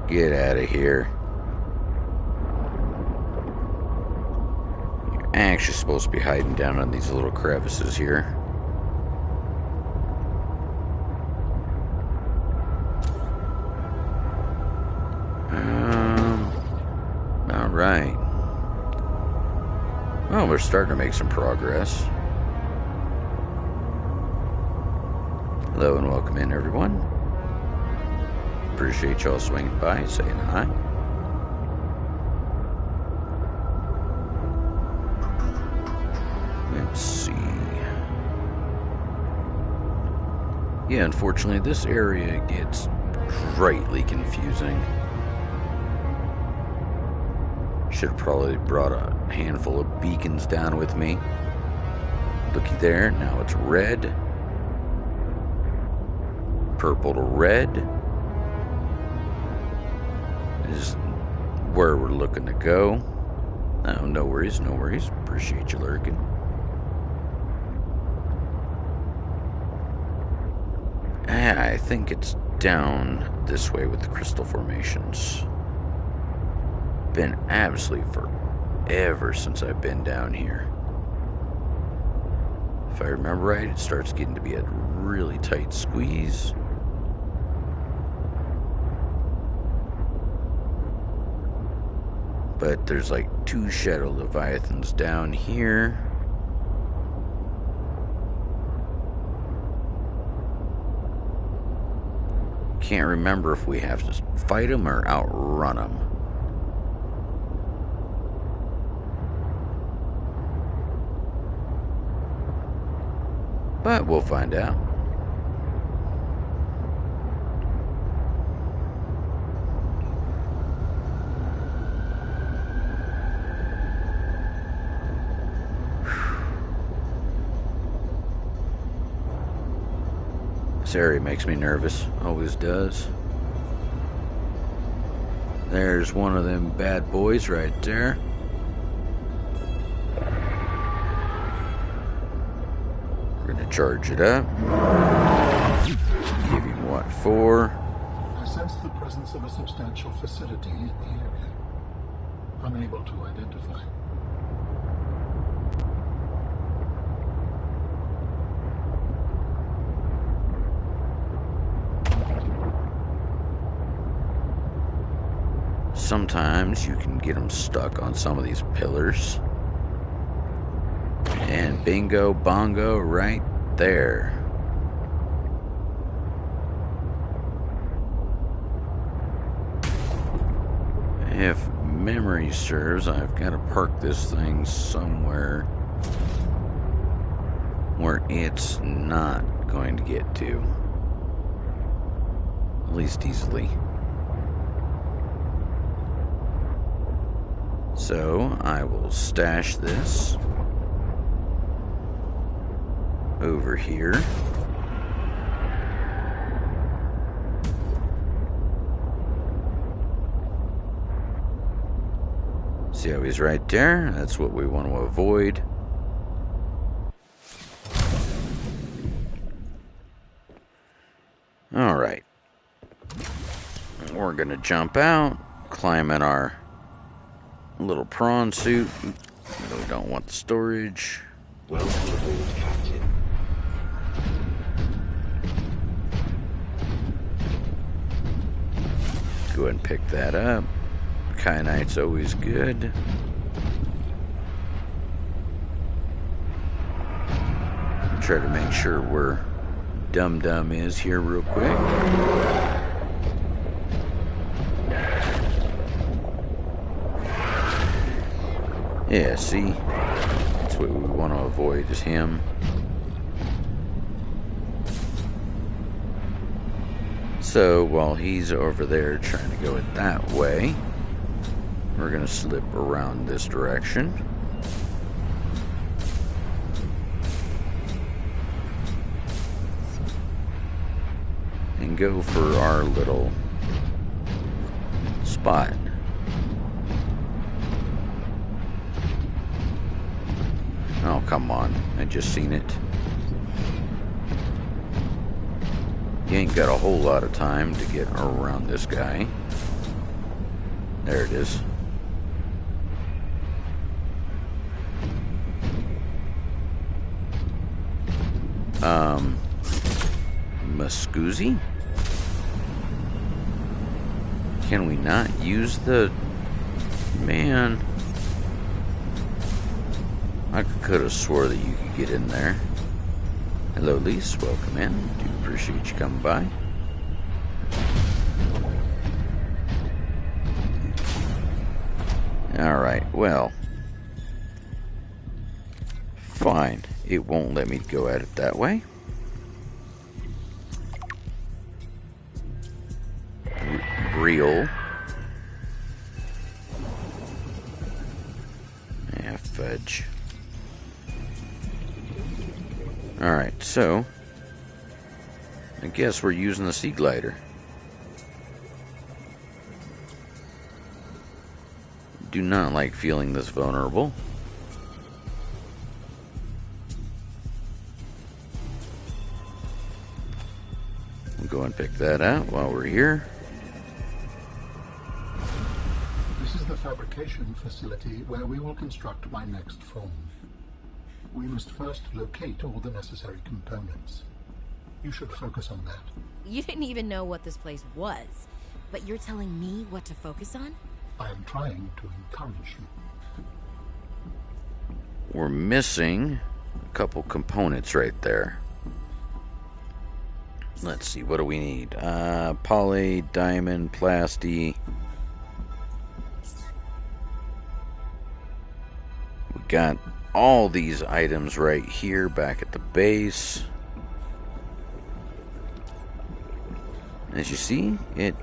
Get out of here. You're actually supposed to be hiding down on these little crevices here. Alright. Well, we're starting to make some progress. Hello and welcome in, everyone. Appreciate y'all swinging by, saying hi. Let's see. Yeah, unfortunately, this area gets greatly confusing. Should have probably brought a handful of beacons down with me. Looky there, now it's red. Purple to red is where we're looking to go. Oh, no worries, no worries. Appreciate you lurking. I think it's down this way with the crystal formations. Been absolutely forever since I've been down here. If I remember right, it starts getting to be a really tight squeeze. But there's like 2 shadow Leviathans down here. Can't remember if we have to fight them or outrun them. But we'll find out. This area makes me nervous. Always does. There's one of them bad boys right there. We're gonna charge it up. Give him what for? I sense the presence of a substantial facility in the area. Unable to identify. Sometimes you can get them stuck on some of these pillars. And bingo bongo right there. If memory serves, I've got to park this thing somewhere where it's not going to get to. At least easily. So I will stash this over here. See how he's right there? That's what we want to avoid. Alright. We're gonna jump out, climb in our little prawn suit. We don't want the storage. Welcome aboard, Captain. Go ahead and pick that up. Kyanite's always good. Try to make sure where Dum Dum is here real quick. Yeah, see? That's what we want to avoid, is him. So, while he's over there trying to go it that way, we're going to slip around this direction. And go for our little spot. Oh, come on. I just seen it. You ain't got a whole lot of time to get around this guy. There it is. Muscoozy? Can we not use the... Man... I could have swore that you could get in there. Hello, Lise. Welcome in. Do appreciate you coming by. Alright, well. Fine. It won't let me go at it that way. Real. Yeah, fudge. Alright, so I guess we're using the sea glider. Do not like feeling this vulnerable. We'll go and pick that out while we're here. This is the fabrication facility where we will construct my next phone. We must first locate all the necessary components. You should focus on that. You didn't even know what this place was, but you're telling me what to focus on? I am trying to encourage you. We're missing a couple components right there. Let's see, what do we need? Poly, diamond, plasty. We got all these items right here back at the base. As you see, it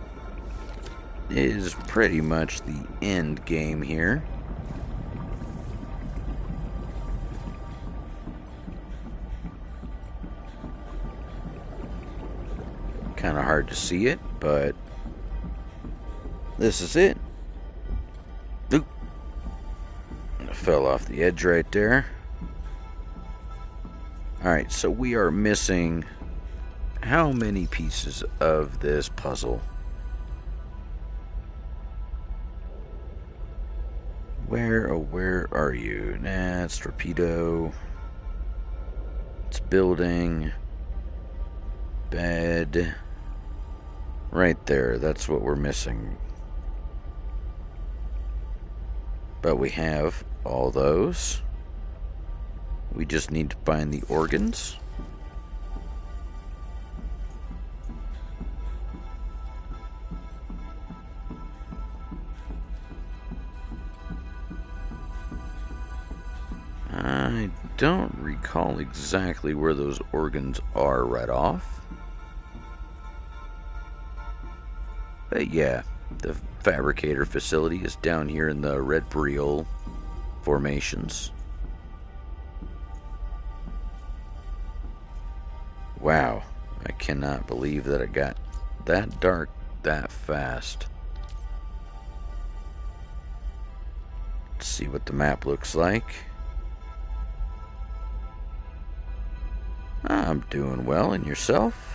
is pretty much the end game here. Kind of hard to see it, but this is it. Oop. I fell off the edge right there. Alright, so we are missing how many pieces of this puzzle? Where are you? Nah, it's torpedo. It's building. Bed. Right there, that's what we're missing. But we have all those. We just need to find the organs. I don't recall exactly where those organs are right off. But yeah, the fabricator facility is down here in the Red Briel formations. Wow, I cannot believe that it got that dark that fast. Let's see what the map looks like. I'm doing well, and yourself?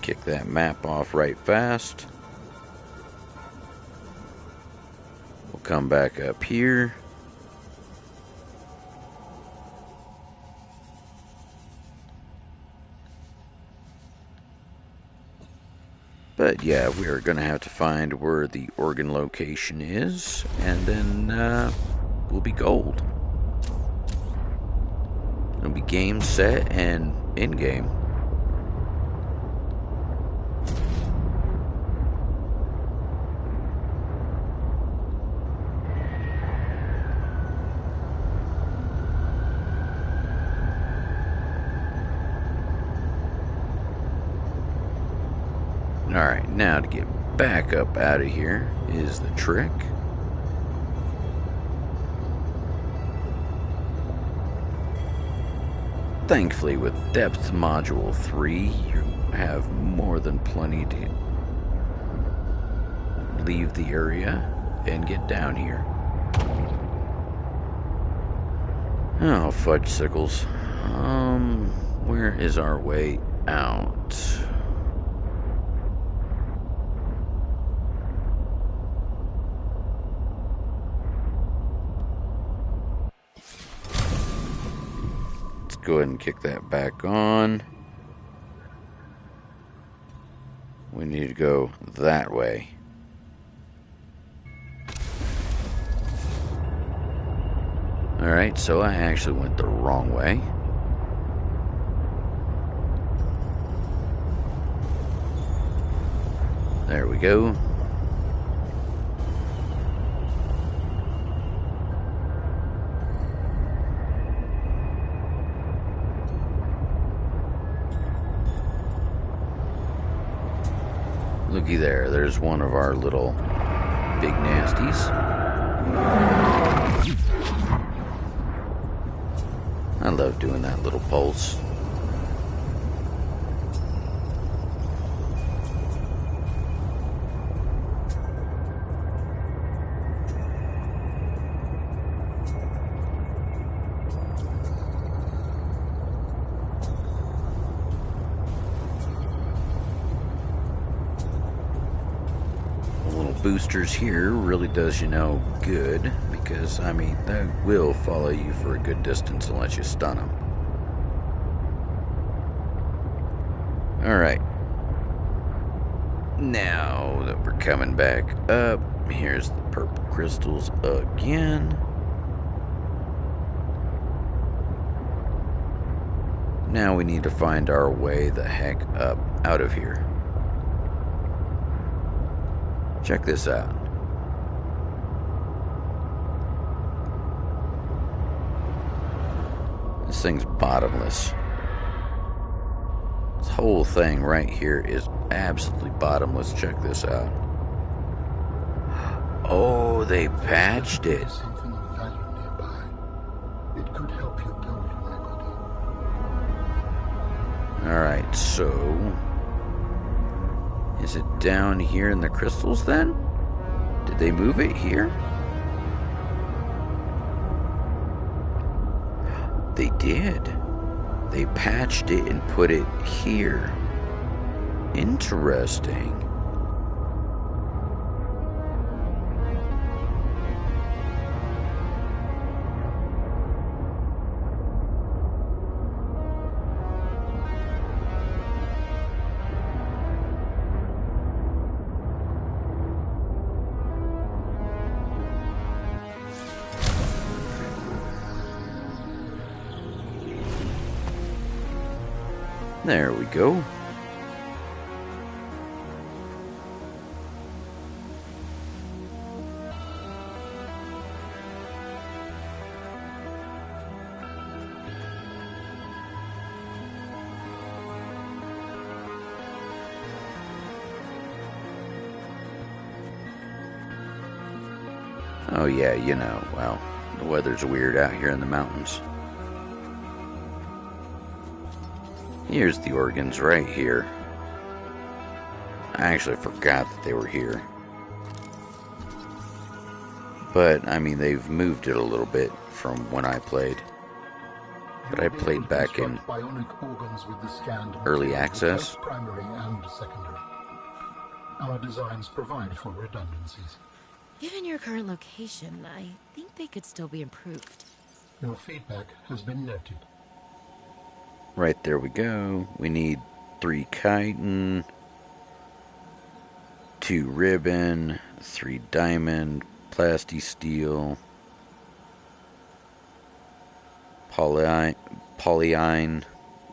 Kick that map off right fast. We'll come back up here. But yeah, we are going to have to find where the organ location is, and then we'll be gold. It'll be game, set, and in-game. Alright, now to get back up out of here is the trick. Thankfully, with Depth Module 3, you have more than plenty to leave the area and get down here. Oh, fudge sickles. Where is our way out? Go ahead and kick that back on. We need to go that way. Alright, so I actually went the wrong way. There we go. Looky there, there's one of our little big nasties. I love doing that little pulse. Boosters here really does you no good, because I mean they will follow you for a good distance unless you stun them. Alright, now that we're coming back up, here's the purple crystals again. Now we need to find our way the heck up out of here. Check this out. This thing's bottomless. This whole thing right here is absolutely bottomless. Check this out. Oh, they patched it. Something of value nearby. It could help you build my body. Alright, so... is it down here in the crystals then? Did they move it here? They did. They patched it and put it here. Interesting. There we go. Oh yeah, you know, well, the weather's weird out here in the mountains. Here's the organs right here. I actually forgot that they were here. But, I mean, they've moved it a little bit from when I played. But I played back in early access. Primary and secondary. Our designs provide for redundancies. Given your current location, I think they could still be improved. Your feedback has been noted. Right, there we go. We need 3 chitin, 2 ribbon, 3 diamond, plastisteel, polyine,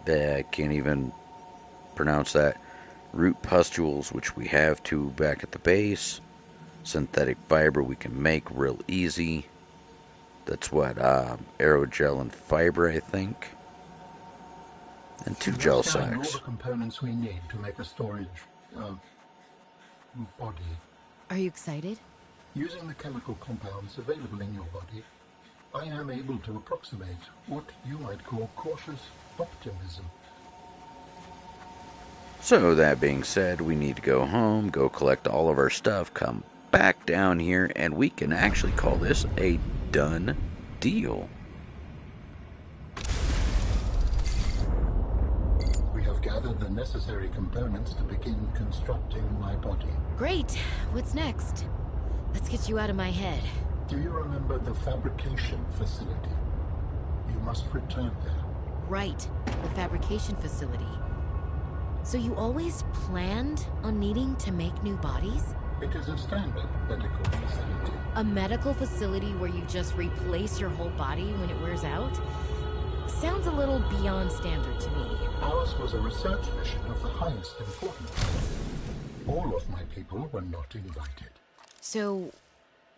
I can't even pronounce that, root pustules, which we have 2 back at the base, synthetic fiber we can make real easy. That's what, aerogel and fiber, I think. And 2 gel sacks. All the components we need to make a storage body. Are you excited? Using the chemical compounds available in your body, I am able to approximate what you might call cautious optimism. So that being said, we need to go home, go collect all of our stuff, come back down here, and we can actually call this a done deal. Gathered the necessary components to begin constructing my body. Great. What's next? Let's get you out of my head. Do you remember the fabrication facility? You must return there. Right. The fabrication facility. So you always planned on needing to make new bodies? It is a standard medical facility. A medical facility where you just replace your whole body when it wears out? Sounds a little beyond standard to me. Ours was a research mission of the highest importance. All of my people were not invited. So,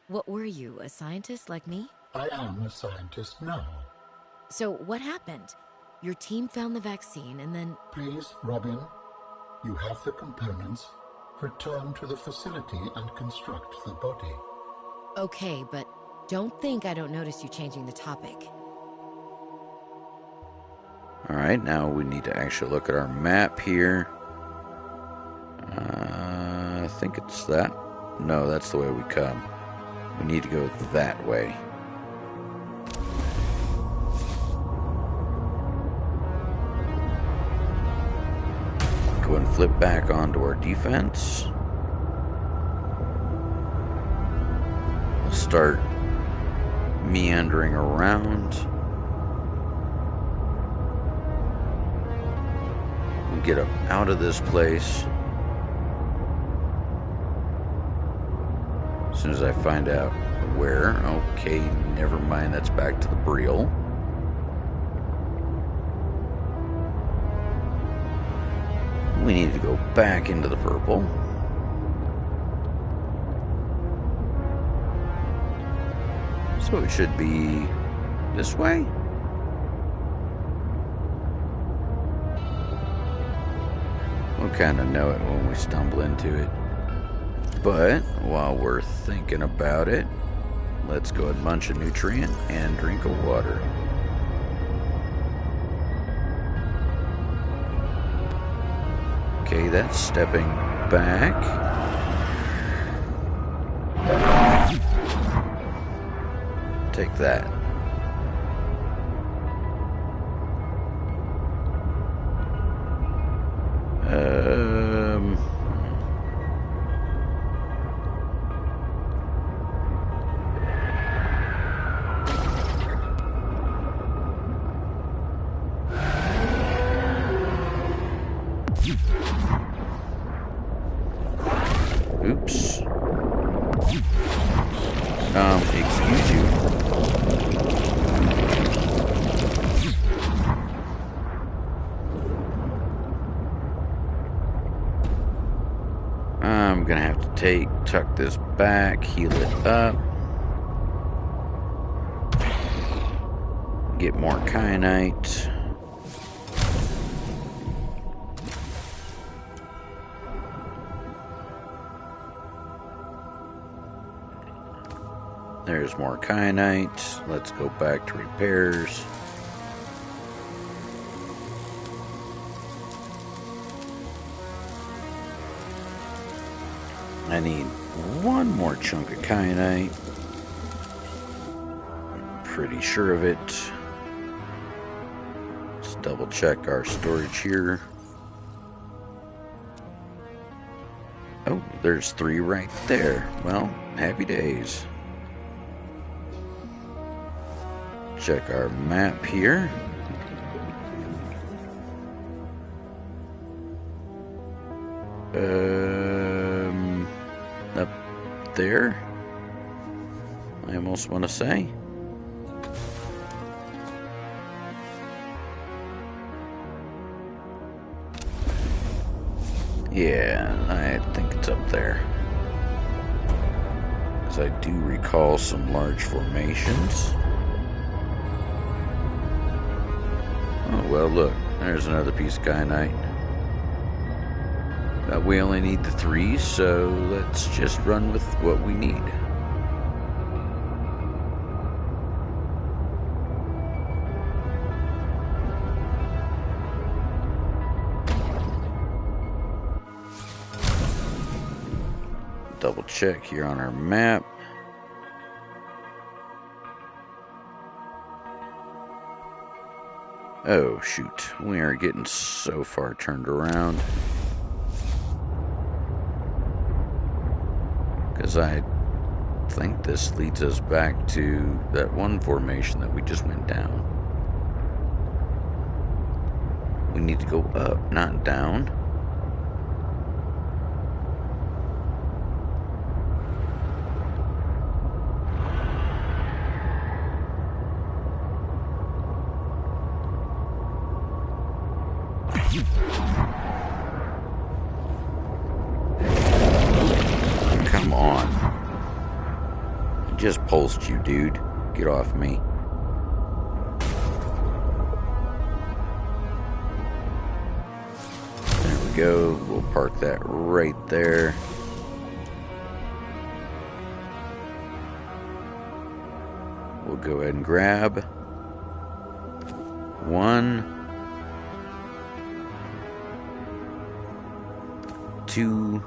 what were you, a scientist like me? I am a scientist now. So, what happened? Your team found the vaccine and then... Please, Robin, you have the components. Return to the facility and construct the body. Okay, but don't think I don't notice you changing the topic. Alright, now we need to actually look at our map here. I think it's that. No, that's the way we come. We need to go that way. Go and flip back onto our defense. We'll start meandering around. We'll get up out of this place as soon as I find out where. Okay, never mind, that's back to the Breel. We need to go back into the purple. So it should be this way. We'll kind of know it when we stumble into it. But while we're thinking about it, let's go and munch a nutrient and drink of water. Okay, that's stepping back. Take that. Oops. Excuse you. I'm gonna have to tuck this back, heal it up. Get more kyanite. There's more kyanite. Let's go back to repairs. I need one more chunk of kyanite. Pretty sure of it. Let's double check our storage here. Oh, there's 3 right there. Well, happy days. Check our map here. Up there, I almost want to say. Yeah, I think it's up there. Because I do recall some large formations. Oh, well, look, there's another piece of kyanite. We only need the 3, so let's just run with what we need. Double check here on our map. Oh, shoot. We are getting so far turned around. Because I think this leads us back to that one formation that we just went down. We need to go up, not down. Come on. I just pulsed you, dude. Get off me. There we go. We'll park that right there. We'll go ahead and grab 1, 2,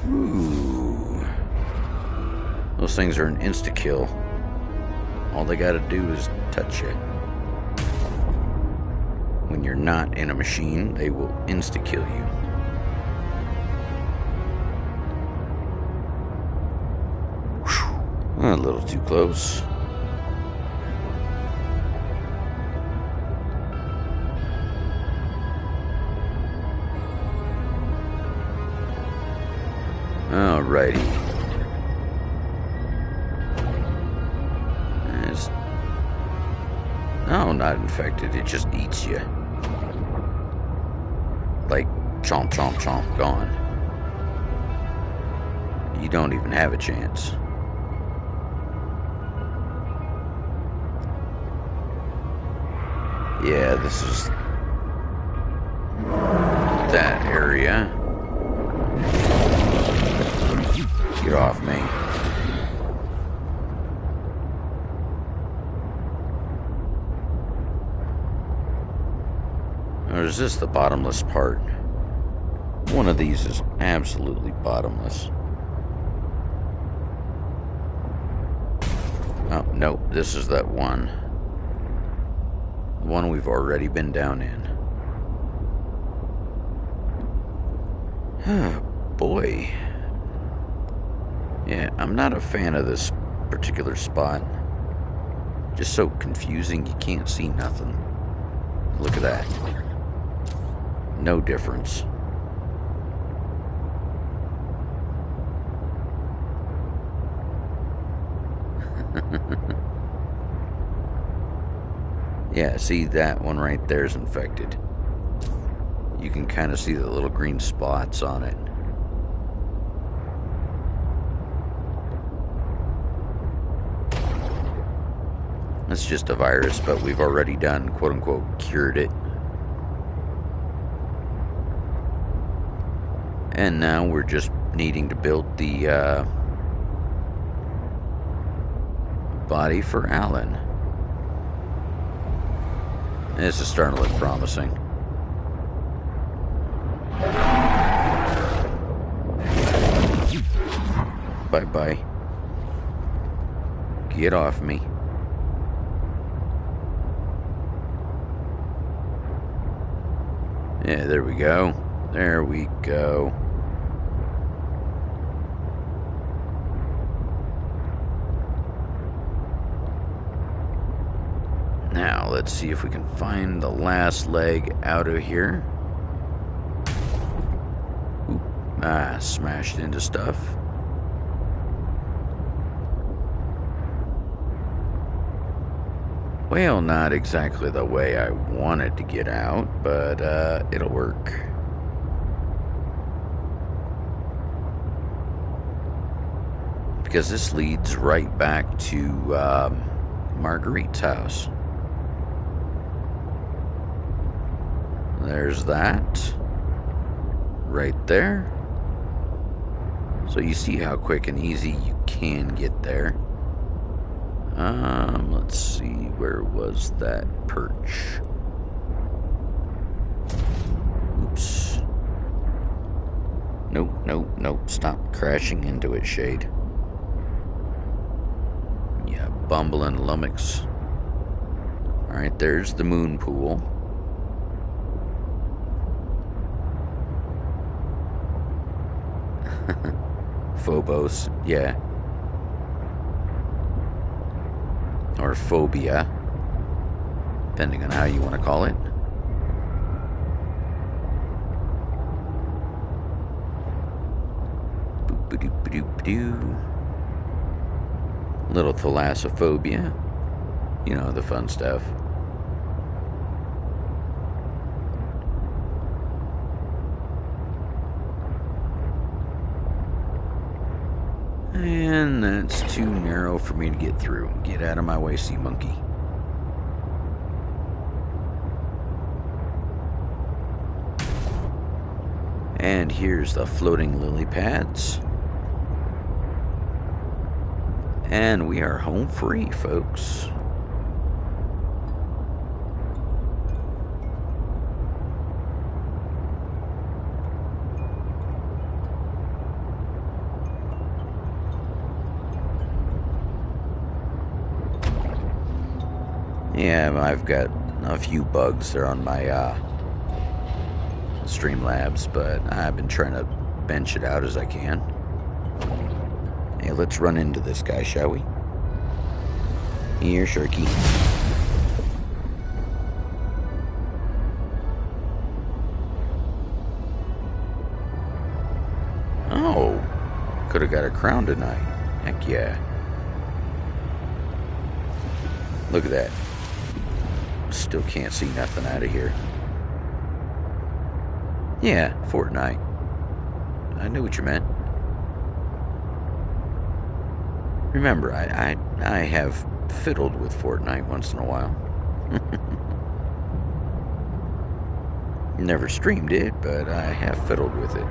ooh. Those things are an insta-kill. All they gotta do is touch you. When you're not in a machine, they will insta-kill you. Whew. A little too close. Alrighty. No, not infected. It just eats you. Like, chomp, chomp, chomp, gone. You don't even have a chance. Yeah, this is that area. Get off me. Or is this the bottomless part? One of these is absolutely bottomless. Oh, no, this is that one. The one we've already been down in. Oh, boy. Yeah, I'm not a fan of this particular spot. Just so confusing, you can't see nothing. Look at that. No difference. Yeah, see, that one right there is infected. You can kind of see the little green spots on it. It's just a virus, but we've already done, quote-unquote, cured it. And now we're just needing to build the body for Alan. This is starting to look promising. Bye-bye. Get off me. Yeah, there we go. There we go. Now, let's see if we can find the last leg out of here. Oop, smashed into stuff. Well, not exactly the way I wanted to get out, but it'll work. Because this leads right back to Marguerite's house. There's that. Right there. So you see how quick and easy you can get there. Let's see, where was that perch? Oops. Nope, nope, nope. Stop crashing into it, Shade. Yeah, bumbling lummox. Alright, there's the moon pool. Phobos, yeah. Or phobia, depending on how you want to call it. Boop-a-doop-a-doop-a-doo. Little thalassophobia. You know, the fun stuff. And that's too narrow for me to get through. Get out of my way, sea monkey. And here's the floating lily pads. And we are home free, folks. Yeah, I've got a few bugs there on my Streamlabs, but I've been trying to bench it out as I can. Hey, let's run into this guy, shall we? Here, Sharky. Oh, could have got a crown tonight. Heck yeah. Look at that. Still can't see nothing out of here. Yeah, Fortnite. I knew what you meant. Remember, I have fiddled with Fortnite once in a while. Never streamed it, but I have fiddled with it.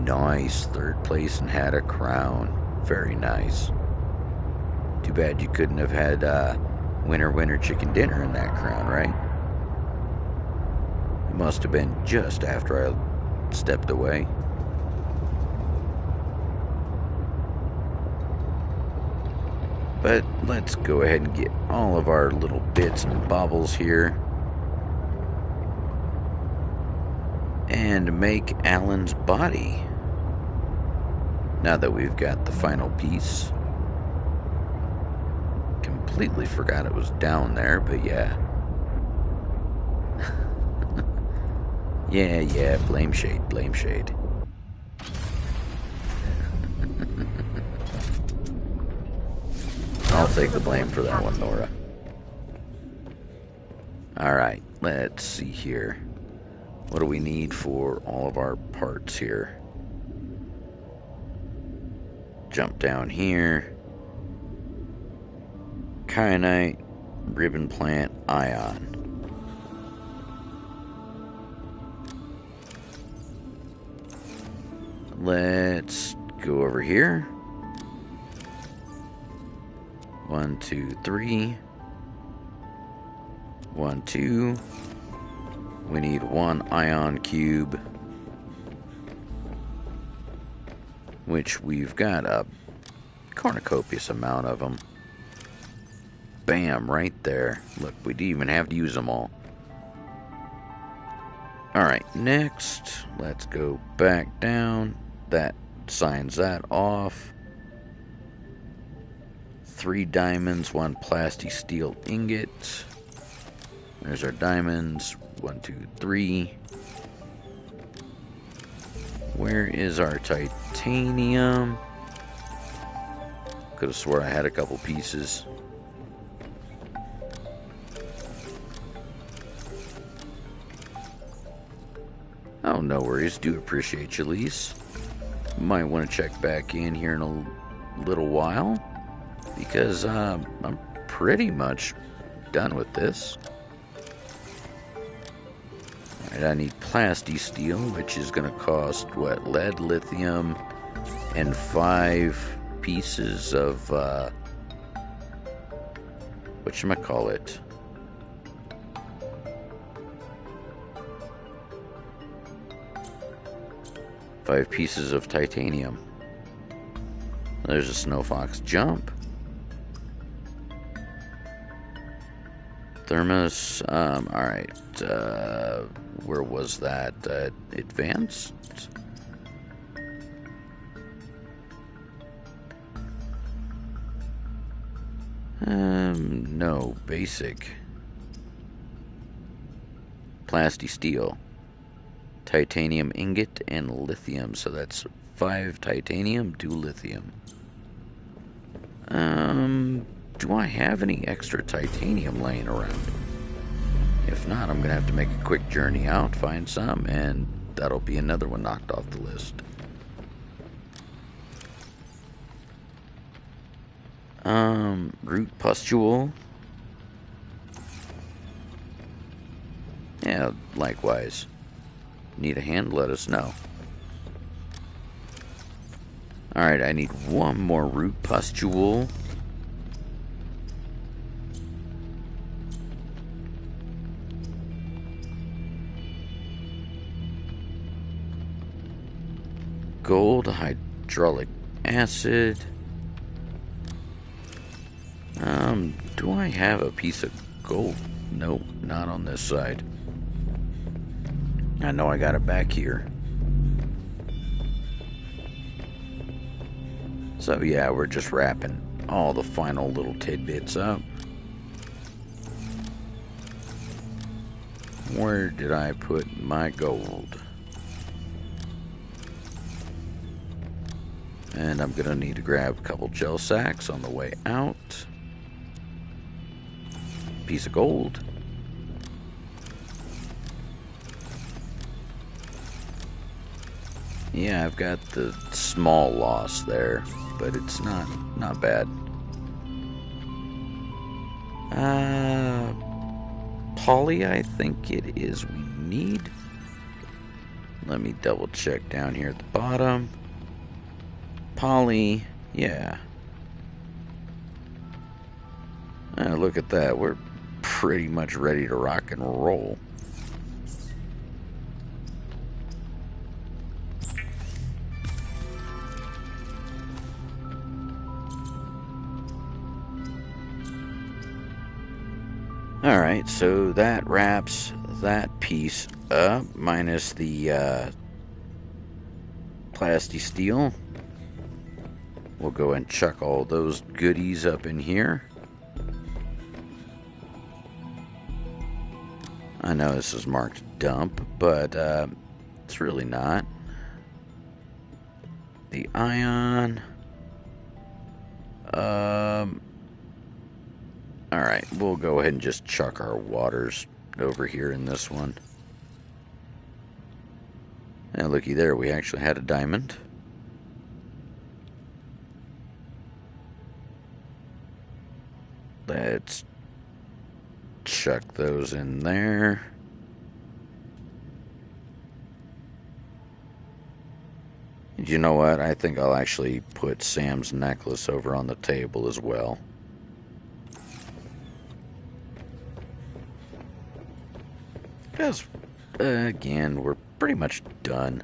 Nice. Third place and had a crown. Very nice. Too bad you couldn't have had winner, winner, chicken dinner in that crown, right? It must have been just after I stepped away. But let's go ahead and get all of our little bits and baubles here. And make Alan's body. Now that we've got the final piece. Completely forgot it was down there, but yeah. yeah, blame shade. I'll take the blame for that one, Nora. Alright, let's see here. What do we need for all of our parts here? Jump down here. Kyanite, ribbon plant, ion. Let's go over here. 1, 2, 3. 1, 2. We need 1 ion cube, which we've got a cornucopious amount of them. Bam, right there. Look, we didn't even have to use them all. Alright, next, let's go back down. That signs that off. 3 diamonds, 1 plasti steel ingot. There's our diamonds. 1, 2, 3. Where is our titanium? Could have swore I had a couple pieces. Oh, no worries. Do appreciate you, Lise. Might want to check back in here in a little while, because I'm pretty much done with this. Alright, I need plasti steel, which is going to cost, what, lead, lithium, and 5 pieces of, whatchamacallit? 5 pieces of titanium. There's a snow fox jump. Thermos, alright, where was that? Advanced? No, basic. Plasti steel. Titanium ingot and lithium, so that's 5 titanium, 2 lithium. Do I have any extra titanium laying around? If not, I'm gonna have to make a quick journey out, find some, and that'll be another one knocked off the list. Root pustule. Yeah, likewise. Need a hand? Let us know. Alright, I need 1 more root pustule. Gold hydraulic acid. Do I have a piece of gold? Nope, not on this side. I know I got it back here. So yeah, we're just wrapping all the final little tidbits up. Where did I put my gold? And I'm gonna need to grab a couple gel sacks on the way out. Piece of gold. Yeah, I've got the small loss there, but it's not bad. Poly, I think it is we need. Let me double check down here at the bottom. Poly, yeah. Look at that. We're pretty much ready to rock and roll. Alright, so that wraps that piece up, minus the plasti steel. We'll go and chuck all those goodies up in here. I know this is marked dump, but it's really not. The ion. Alright, we'll go ahead and just chuck our waters over here in this one. And looky there, we actually had a diamond. Let's chuck those in there. You know what? I think I'll actually put Sam's necklace over on the table as well. Because, again, we're pretty much done.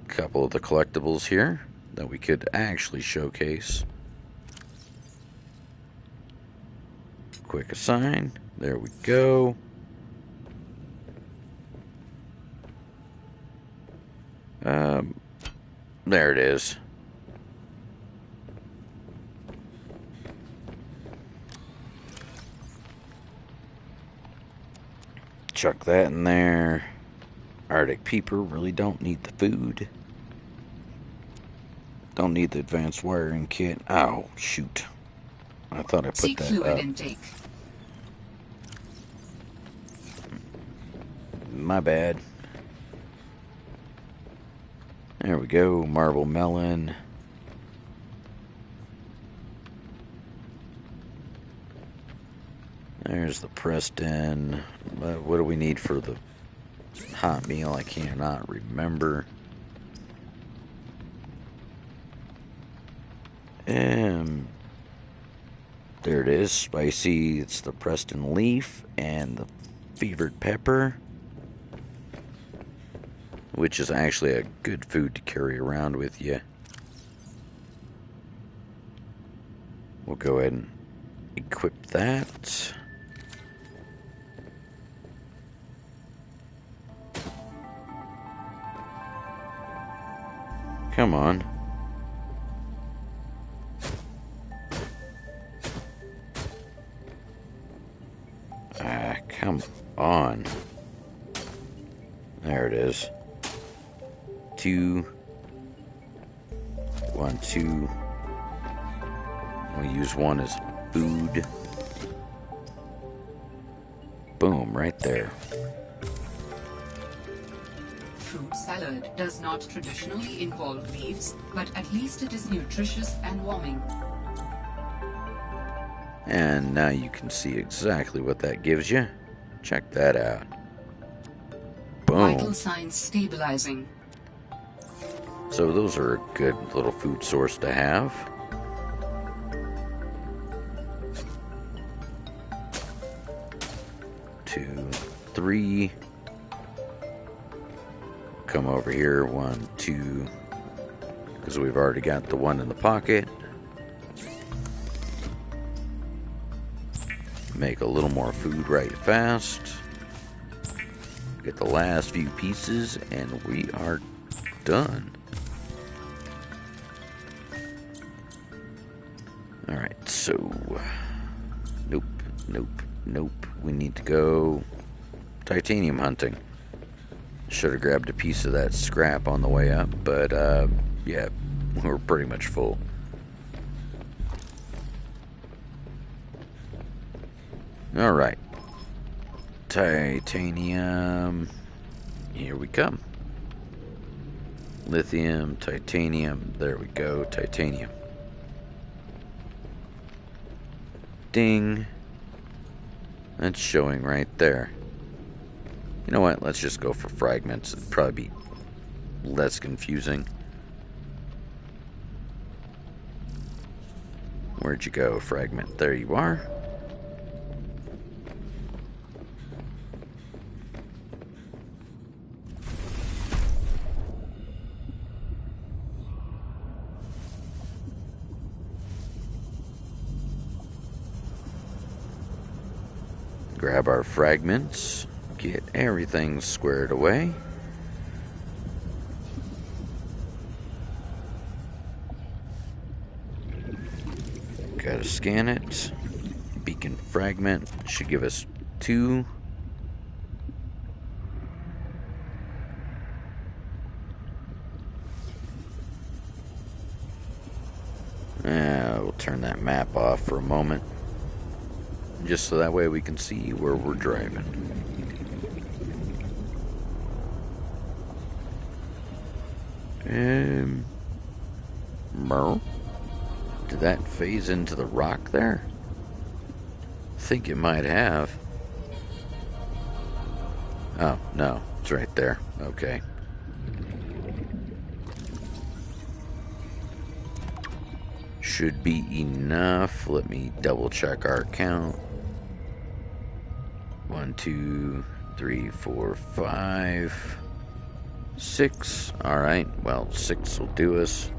A couple of the collectibles here that we could actually showcase. Quick assign. There we go. There it is. Chuck that in there. Arctic Peeper, really don't need the food. Don't need the advanced wiring kit. Oh, shoot. I thought I put Seek that fluid up. intake. My bad. There we go, marble melon. There's the Preston. What do we need for the hot meal? I cannot remember. There it is, spicy. It's the Preston leaf and the fevered pepper, which is actually a good food to carry around with you. We'll go ahead and equip that. Come on. Come on. There it is. 2, 1, 2. We'll use one as food. Boom, right there. Fruit salad does not traditionally involve leaves, but at least it is nutritious and warming. And now you can see exactly what that gives you. Check that out. Boom. Vital signs stabilizing. So those are a good little food source to have. Two, 3. Come over here. 1, 2. Because we've already got the one in the pocket. Make a little more food right fast. Get the last few pieces and we are done. Alright, so nope. We need to go titanium hunting. Should have grabbed a piece of that scrap on the way up, but yeah, we're pretty much full. Alright. Titanium. Here we come. Lithium, titanium. There we go, titanium. Ding. That's showing right there. You know what? Let's just go for fragments. It'd probably be less confusing. Where'd you go, fragment? There you are. Grab our fragments, get everything squared away. Gotta scan it. Beacon fragment should give us 2. We'll turn that map off for a moment, just so that way we can see where we're driving. Did that phase into the rock there? I think it might have. Oh, no, it's right there. Okay. Should be enough. Let me double check our count. 1, 2, 3, 4, 5, 6. Alright, well, 6 will do us.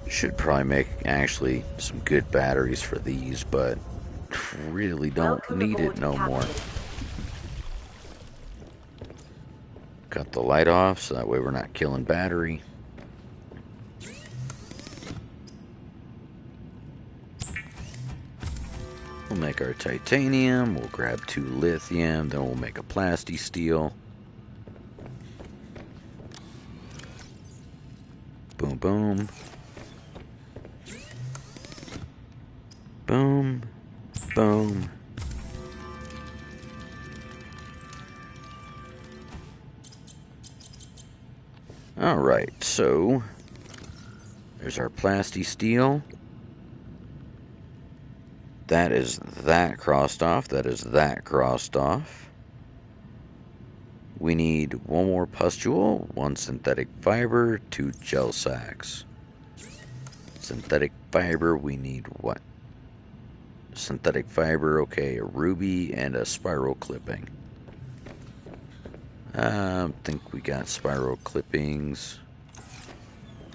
Should probably make actually some good batteries for these, but really don't need it no more. Cut the light off so that way we're not killing battery. We'll make our titanium, we'll grab 2 lithium, then we'll make a plasti steel. Boom, boom. Boom, boom. Alright, so there's our plasti steel. That is that crossed off. That is that crossed off. We need 1 more pustule, 1 synthetic fiber, 2 gel sacks. Synthetic fiber, we need what? Synthetic fiber, okay, a ruby and a spiral clipping. I think we got spiral clippings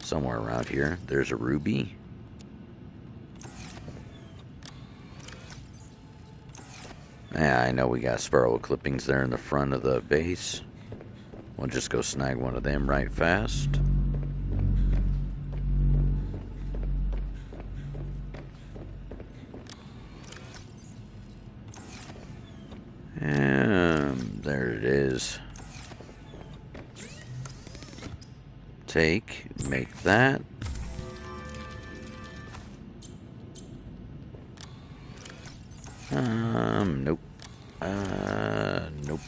somewhere around here. There's a ruby. Yeah, I know we got spiral clippings there in the front of the base. We'll just go snag one of them right fast. And there it is. Make that. Nope. Nope.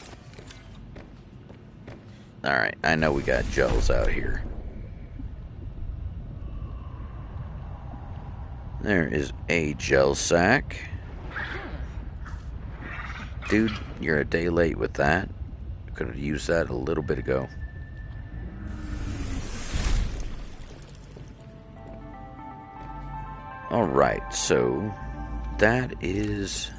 Alright, I know we got gels out here. There is a gel sack. Dude, you're a day late with that. Could have used that a little bit ago. Alright, so that is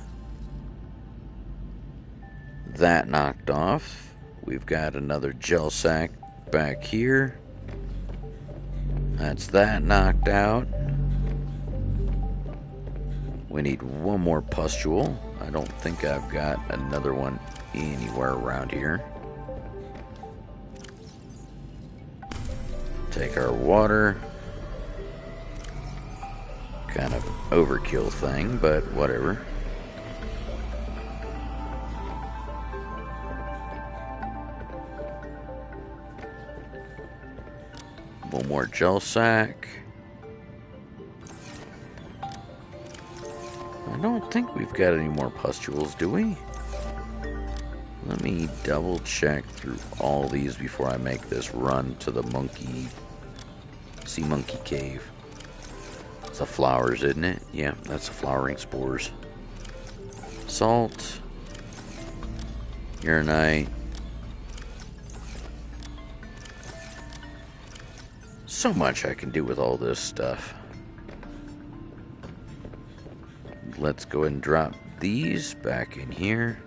that knocked off. We've got another gel sack back here. That's that knocked out. We need 1 more pustule. I don't think I've got another one anywhere around here. Take our water. Kind of overkill thing, but whatever. One more gel sack. I don't think we've got any more pustules, do we? Let me double check through all these before I make this run to the sea monkey cave. It's the flowers, isn't it? Yeah, that's the flowering spores. Salt. Uranite. So much I can do with all this stuff. Let's go ahead and drop these back in here.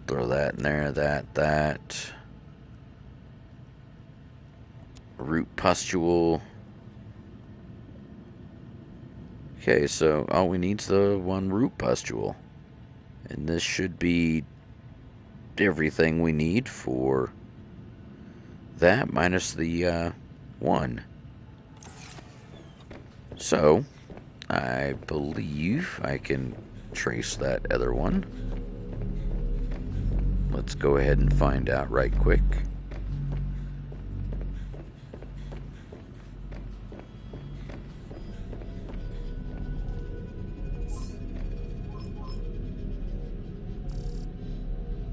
Throw that in there, that. Root pustule. Okay, so all we need is the one root pustule. And this should be everything we need for that, minus the one. So, I believe I can trace that other one. Let's go ahead and find out right quick.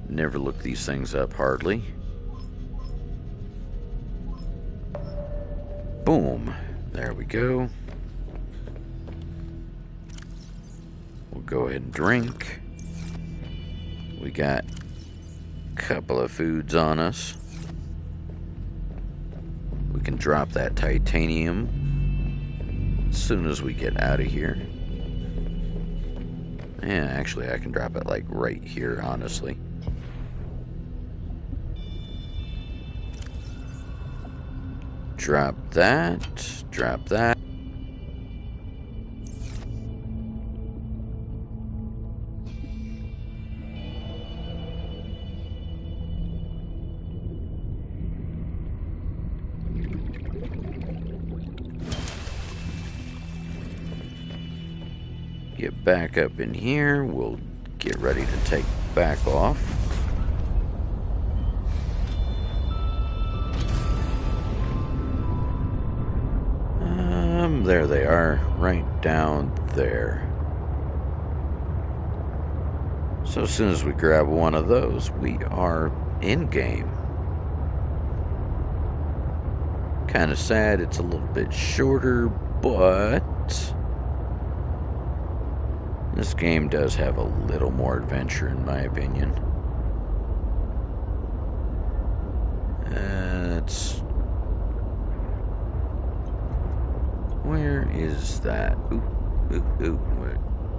Never look these things up hardly. Boom. There we go. We'll go ahead and drink. We got a couple of foods on us. We can drop that titanium as soon as we get out of here. Yeah, actually I can drop it like right here, honestly. Drop that. Drop that. Get back up in here. We'll get ready to take back off. There they are, right down there. So as soon as we grab one of those, we are in game. Kind of sad it's a little bit shorter, but this game does have a little more adventure in my opinion. Where is that?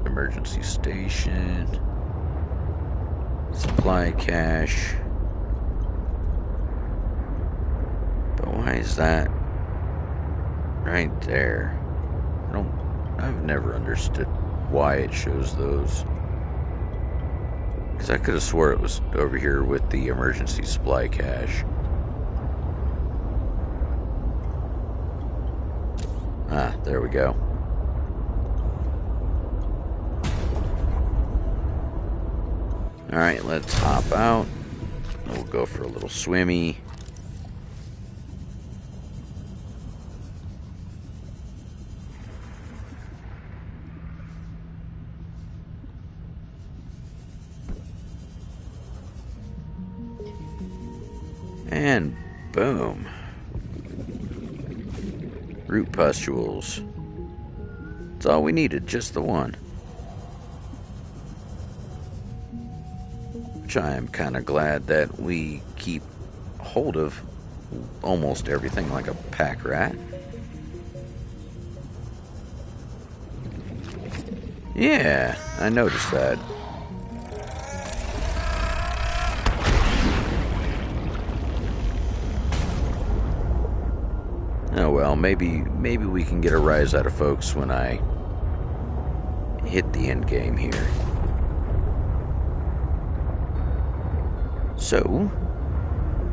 Emergency station. Supply cache. But why is that right there? I've never understood why it shows those. Because I could have swore it was over here with the emergency supply cache. Ah, there we go. Alright, let's hop out. We'll go for a little swimmy. And boom. Root pustules. That's all we needed, just the one. Which I am kind of glad that we keep hold of almost everything like a pack rat. Yeah, I noticed that. Oh well, maybe we can get a rise out of folks when I hit the end game here. So,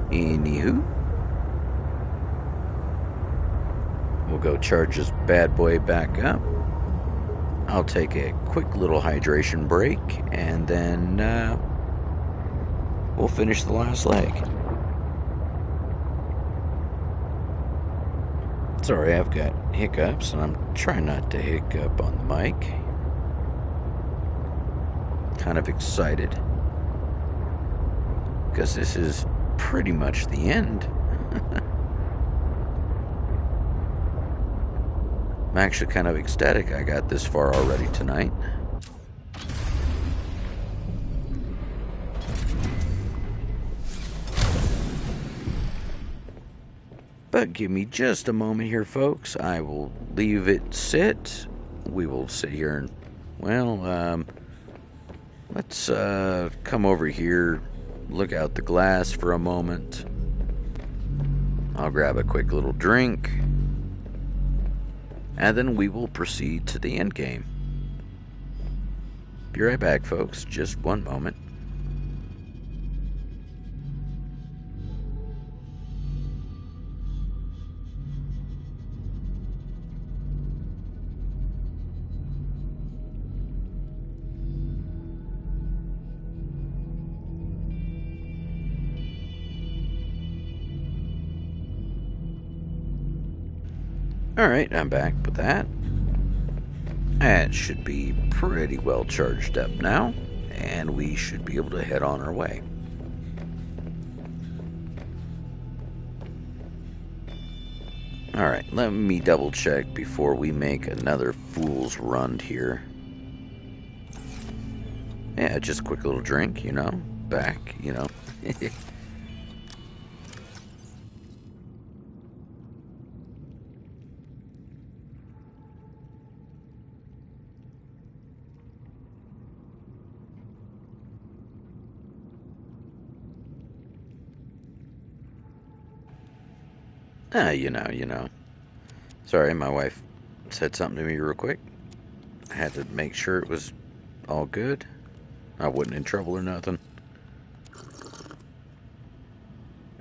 anywho, we'll go charge this bad boy back up. I'll take a quick little hydration break, and then we'll finish the last leg. Sorry, I've got hiccups, and I'm trying not to hiccup on the mic. Kind of excited, because this is pretty much the end. I'm actually kind of ecstatic I got this far already tonight. But give me just a moment here, folks. I will leave it sit. We will sit here and, well, let's come over here, look out the glass for a moment. I'll grab a quick little drink, and then we will proceed to the end game. Be right back, folks. Just one moment. Alright, I'm back with that. It should be pretty well charged up now, and we should be able to head on our way. Alright, let me double check before we make another fool's run here. Yeah, just a quick little drink, you know, back, you know. You know. Sorry, my wife said something to me real quick. I had to make sure it was all good. I wasn't in trouble or nothing.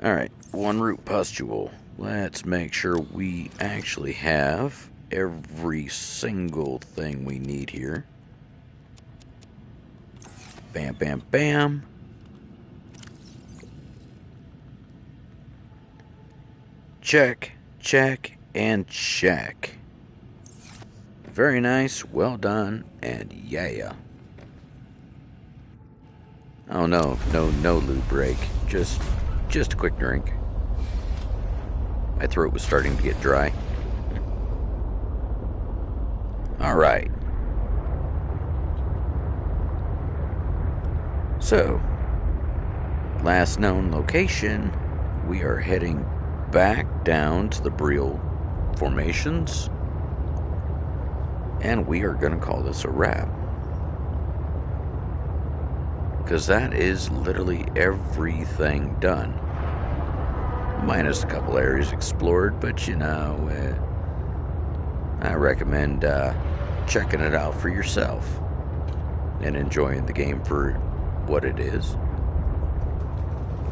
Alright, one root pustule. Let's make sure we actually have every single thing we need here. Bam, bam, bam. Check, check, and check. Very nice, well done, and yeah. Oh no lube break. Just a quick drink. My throat was starting to get dry. Alright. So, last known location, we are heading back down to the Breel formations, and we are going to call this a wrap, because that is literally everything done, minus a couple areas explored. But you know, I recommend checking it out for yourself and enjoying the game for what it is.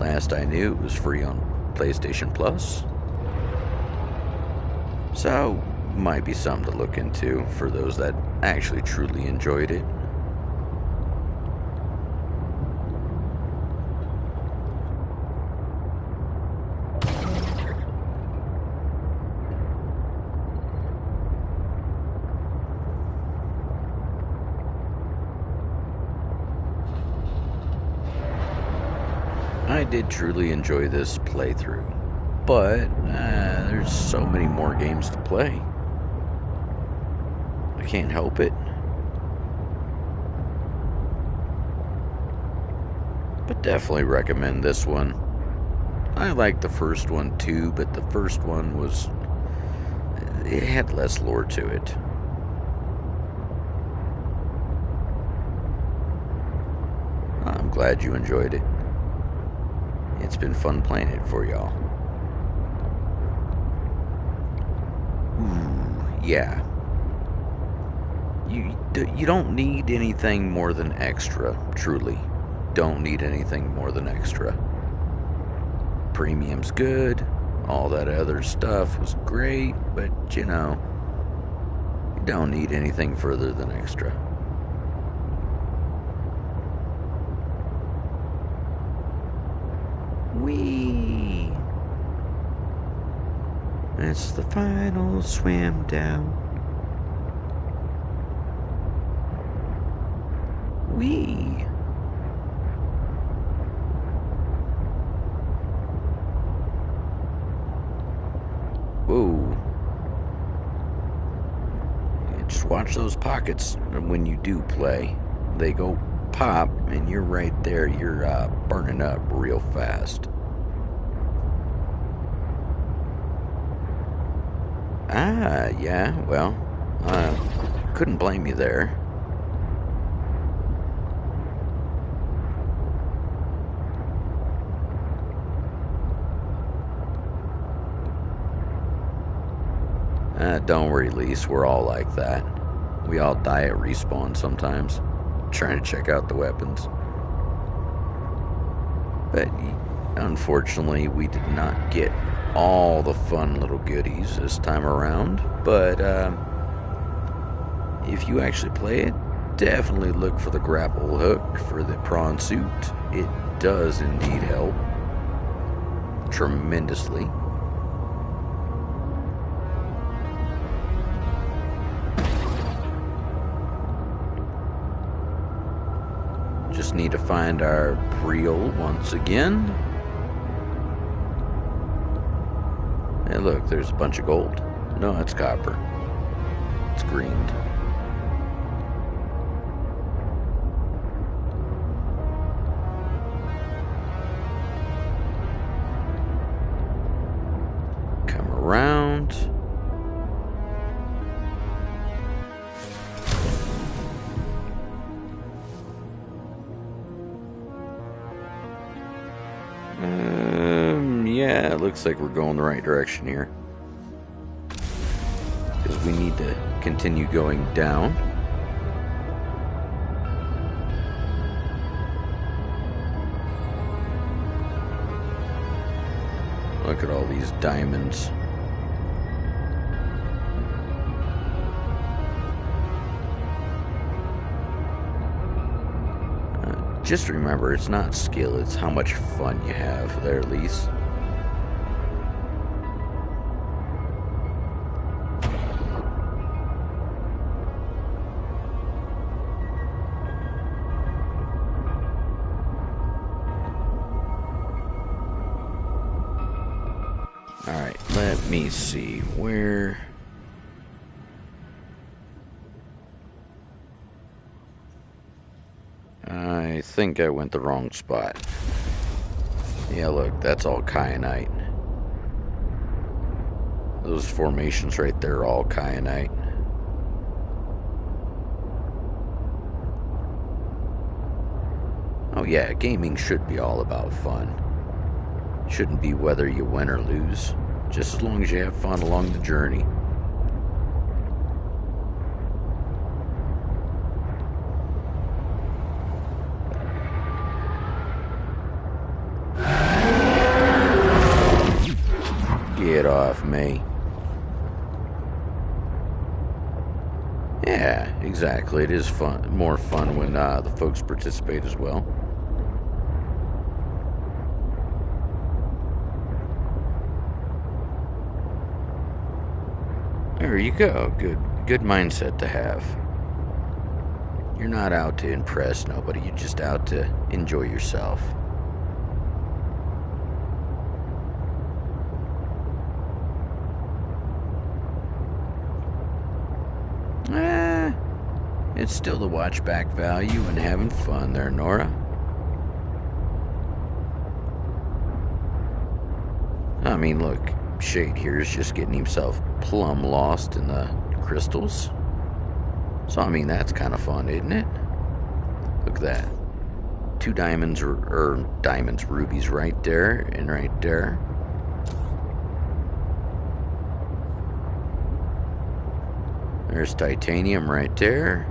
Last I knew, it was free on PlayStation Plus, so might be something to look into for those that actually truly enjoyed it. I did truly enjoy this playthrough, but there's so many more games to play. I can't help it. But definitely recommend this one. I liked the first one too, but the first one it had less lore to it. I'm glad you enjoyed it. It's been fun playing it for y'all. Ooh, yeah. You don't need anything more than extra, truly. Don't need anything more than extra. Premium's good. All that other stuff was great, but you know, you don't need anything further than extra. Whee! It's the final swim down. Whee! Whoa. Yeah, just watch those pockets when you do play. They go pop, and you're right there. You're burning up real fast. Ah, yeah, well, couldn't blame you there. Don't worry, Lise, we're all like that. We all die at respawn sometimes, trying to check out the weapons. But unfortunately, we did not get all the fun little goodies this time around. But if you actually play it, definitely look for the grapple hook for the prawn suit. It does indeed help tremendously. Just need to find our Breel once again. Hey, look, there's a bunch of gold. No, it's copper. It's greened. Come around. Yeah, it looks like we're going the right direction here. Because we need to continue going down. Look at all these diamonds. Just remember, it's not skill, it's how much fun you have there, Lise. Alright, let me see where... I think I went the wrong spot. Yeah, look, that's all kyanite. Those formations right there are all kyanite. Oh yeah, gaming should be all about fun. Shouldn't be whether you win or lose, just as long as you have fun along the journey. Get off me. Yeah, exactly. It is fun, more fun when the folks participate as well. There you go. Good mindset to have. You're not out to impress nobody. You're just out to enjoy yourself. It's still the watch back value and having fun there, Nora. I mean, look, Shade here is just getting himself plumb lost in the crystals. So, I mean, that's kind of fun, isn't it? Look at that. 2 diamonds, or diamonds, rubies right there and right there. There's titanium right there.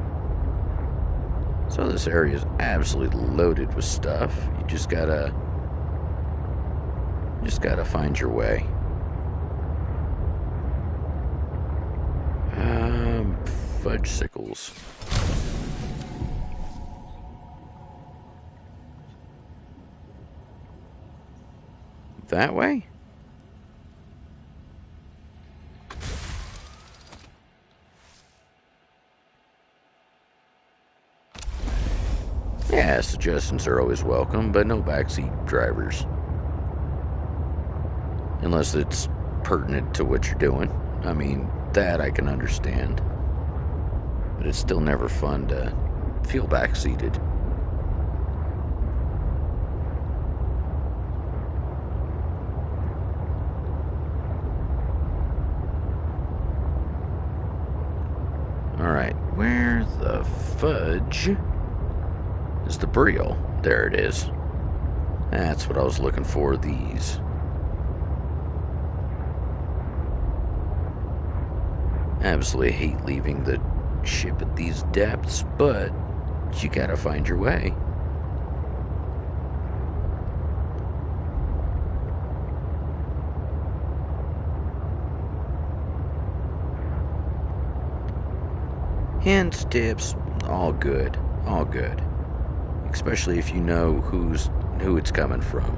So this area is absolutely loaded with stuff. You just gotta find your way. Fudge sickles. That way? suggestions are always welcome, but no backseat drivers. Unless it's pertinent to what you're doing. I mean, that I can understand. But it's still never fun to feel backseated. Alright, where the fudge is the Briel? There it is. That's what I was looking for, these. I absolutely hate leaving the ship at these depths, but you gotta find your way. Hints, tips, all good. All good. Especially if you know who it's coming from.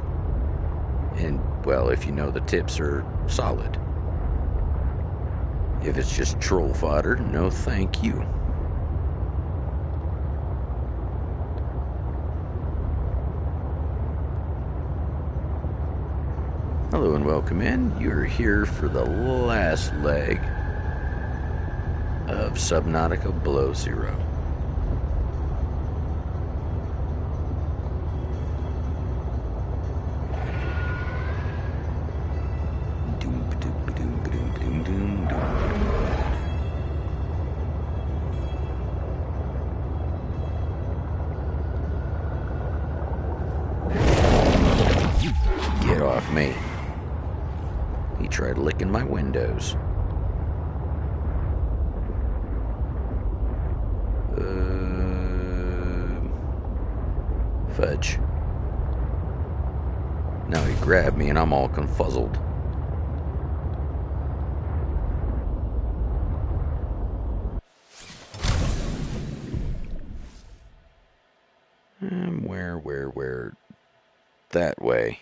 And, well, if you know the tips are solid. If it's just troll fodder, no thank you. Hello and welcome in. You're here for the last leg of Subnautica Below Zero. Get off me. He tried licking my windows. Fudge. Now he grabbed me and I'm all confuzzled. Where? That way.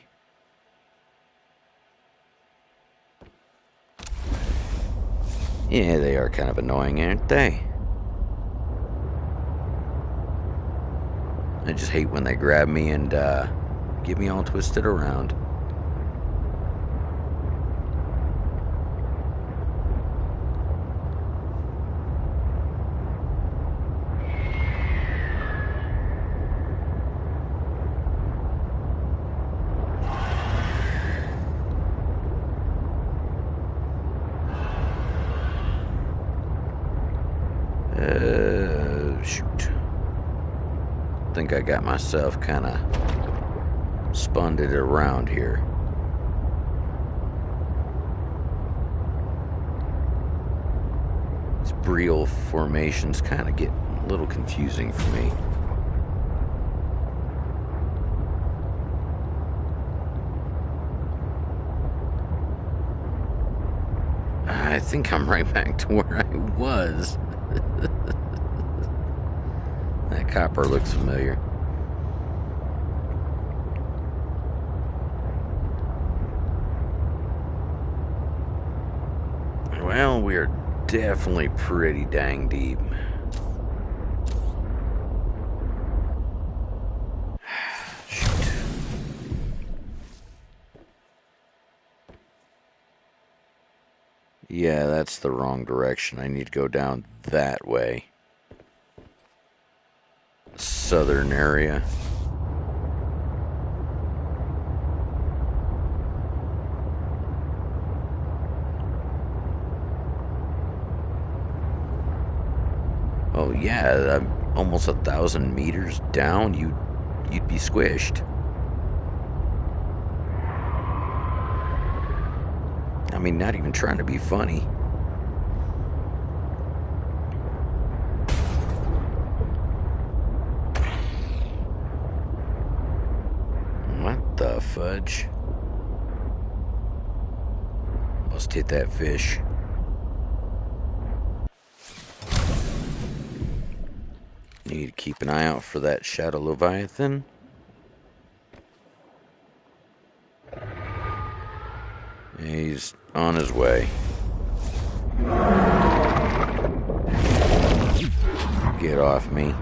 Yeah, they are kind of annoying, aren't they? I just hate when they grab me and get me all twisted around. Shoot. I think I got myself kind of spun it around here. These Briel formations kind of get a little confusing for me. I think I'm right back to where I was. That copper looks familiar. Well, we're definitely pretty dang deep. Shoot. Yeah, that's the wrong direction. I need to go down that way. Southern area. Oh yeah, I'm almost 1,000 meters down. You'd be squished. I mean, not even trying to be funny. What the fudge? Must hit that fish. Need to keep an eye out for that shadow Leviathan. He's on his way. Get off me.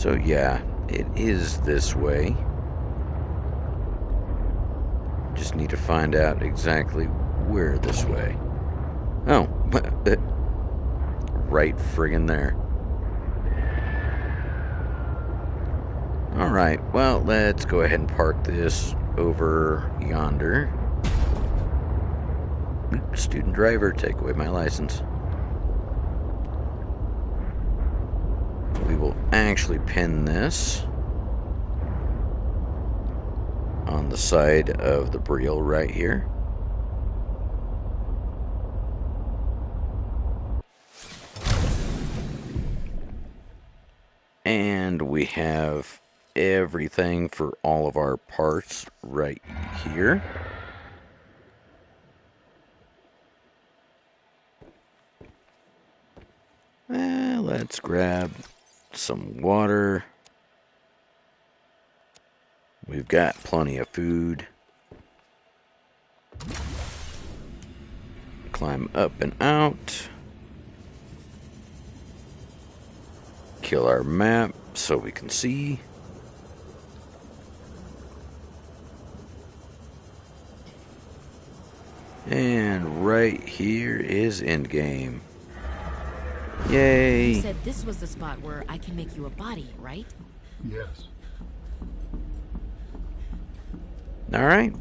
So yeah, it is this way. Just need to find out exactly where this way. Oh, right friggin' there. Alright, well, let's go ahead and park this over yonder. Student driver, take away my license. We will actually pin this on the side of the Briel right here. And we have everything for all of our parts right here. Let's grab some water. We've got plenty of food. Climb up and out. Kill our map so we can see. And right here is endgame. Yay! You said this was the spot where I can make you a body, right? Yes. Alright.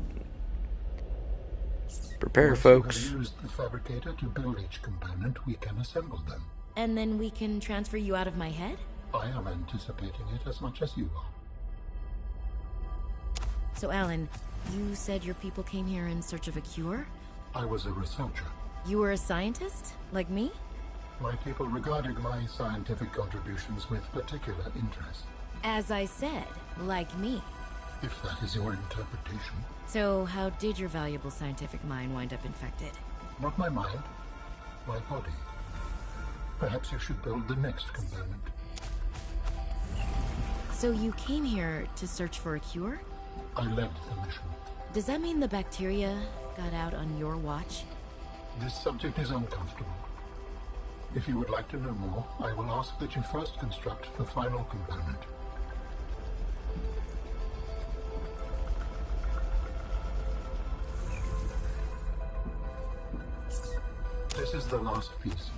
Prepare, Once folks. you have used the fabricator to build each component, we can assemble them. And then we can transfer you out of my head? I am anticipating it as much as you are. So, Alan, you said your people came here in search of a cure? I was a researcher. You were a scientist? Like me? My people regarded my scientific contributions with particular interest. As I said, like me. If that is your interpretation. So, how did your valuable scientific mind wind up infected? Not my mind, my body. Perhaps you should build the next component. So you came here to search for a cure? I led the mission. Does that mean the bacteria got out on your watch? This subject is uncomfortable. If you would like to know more, I will ask that you first construct the final component. This is the last piece.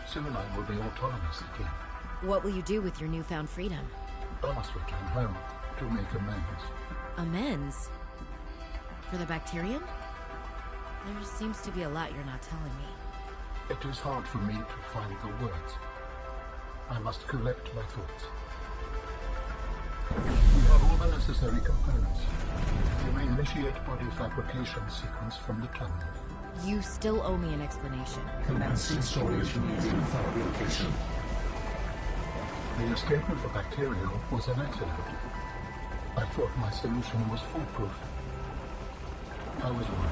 Soon I will be autonomous again. What will you do with your newfound freedom? I must return home to make amends. Amends? For the bacterium? There seems to be a lot you're not telling me. It is hard for me to find the words. I must collect my thoughts. We have all the necessary components. You may initiate body fabrication sequence from the terminal. You still owe me an explanation. Commencing storage using fabrication. The escape of the bacterium was an accident. I thought my solution was foolproof. I was wrong.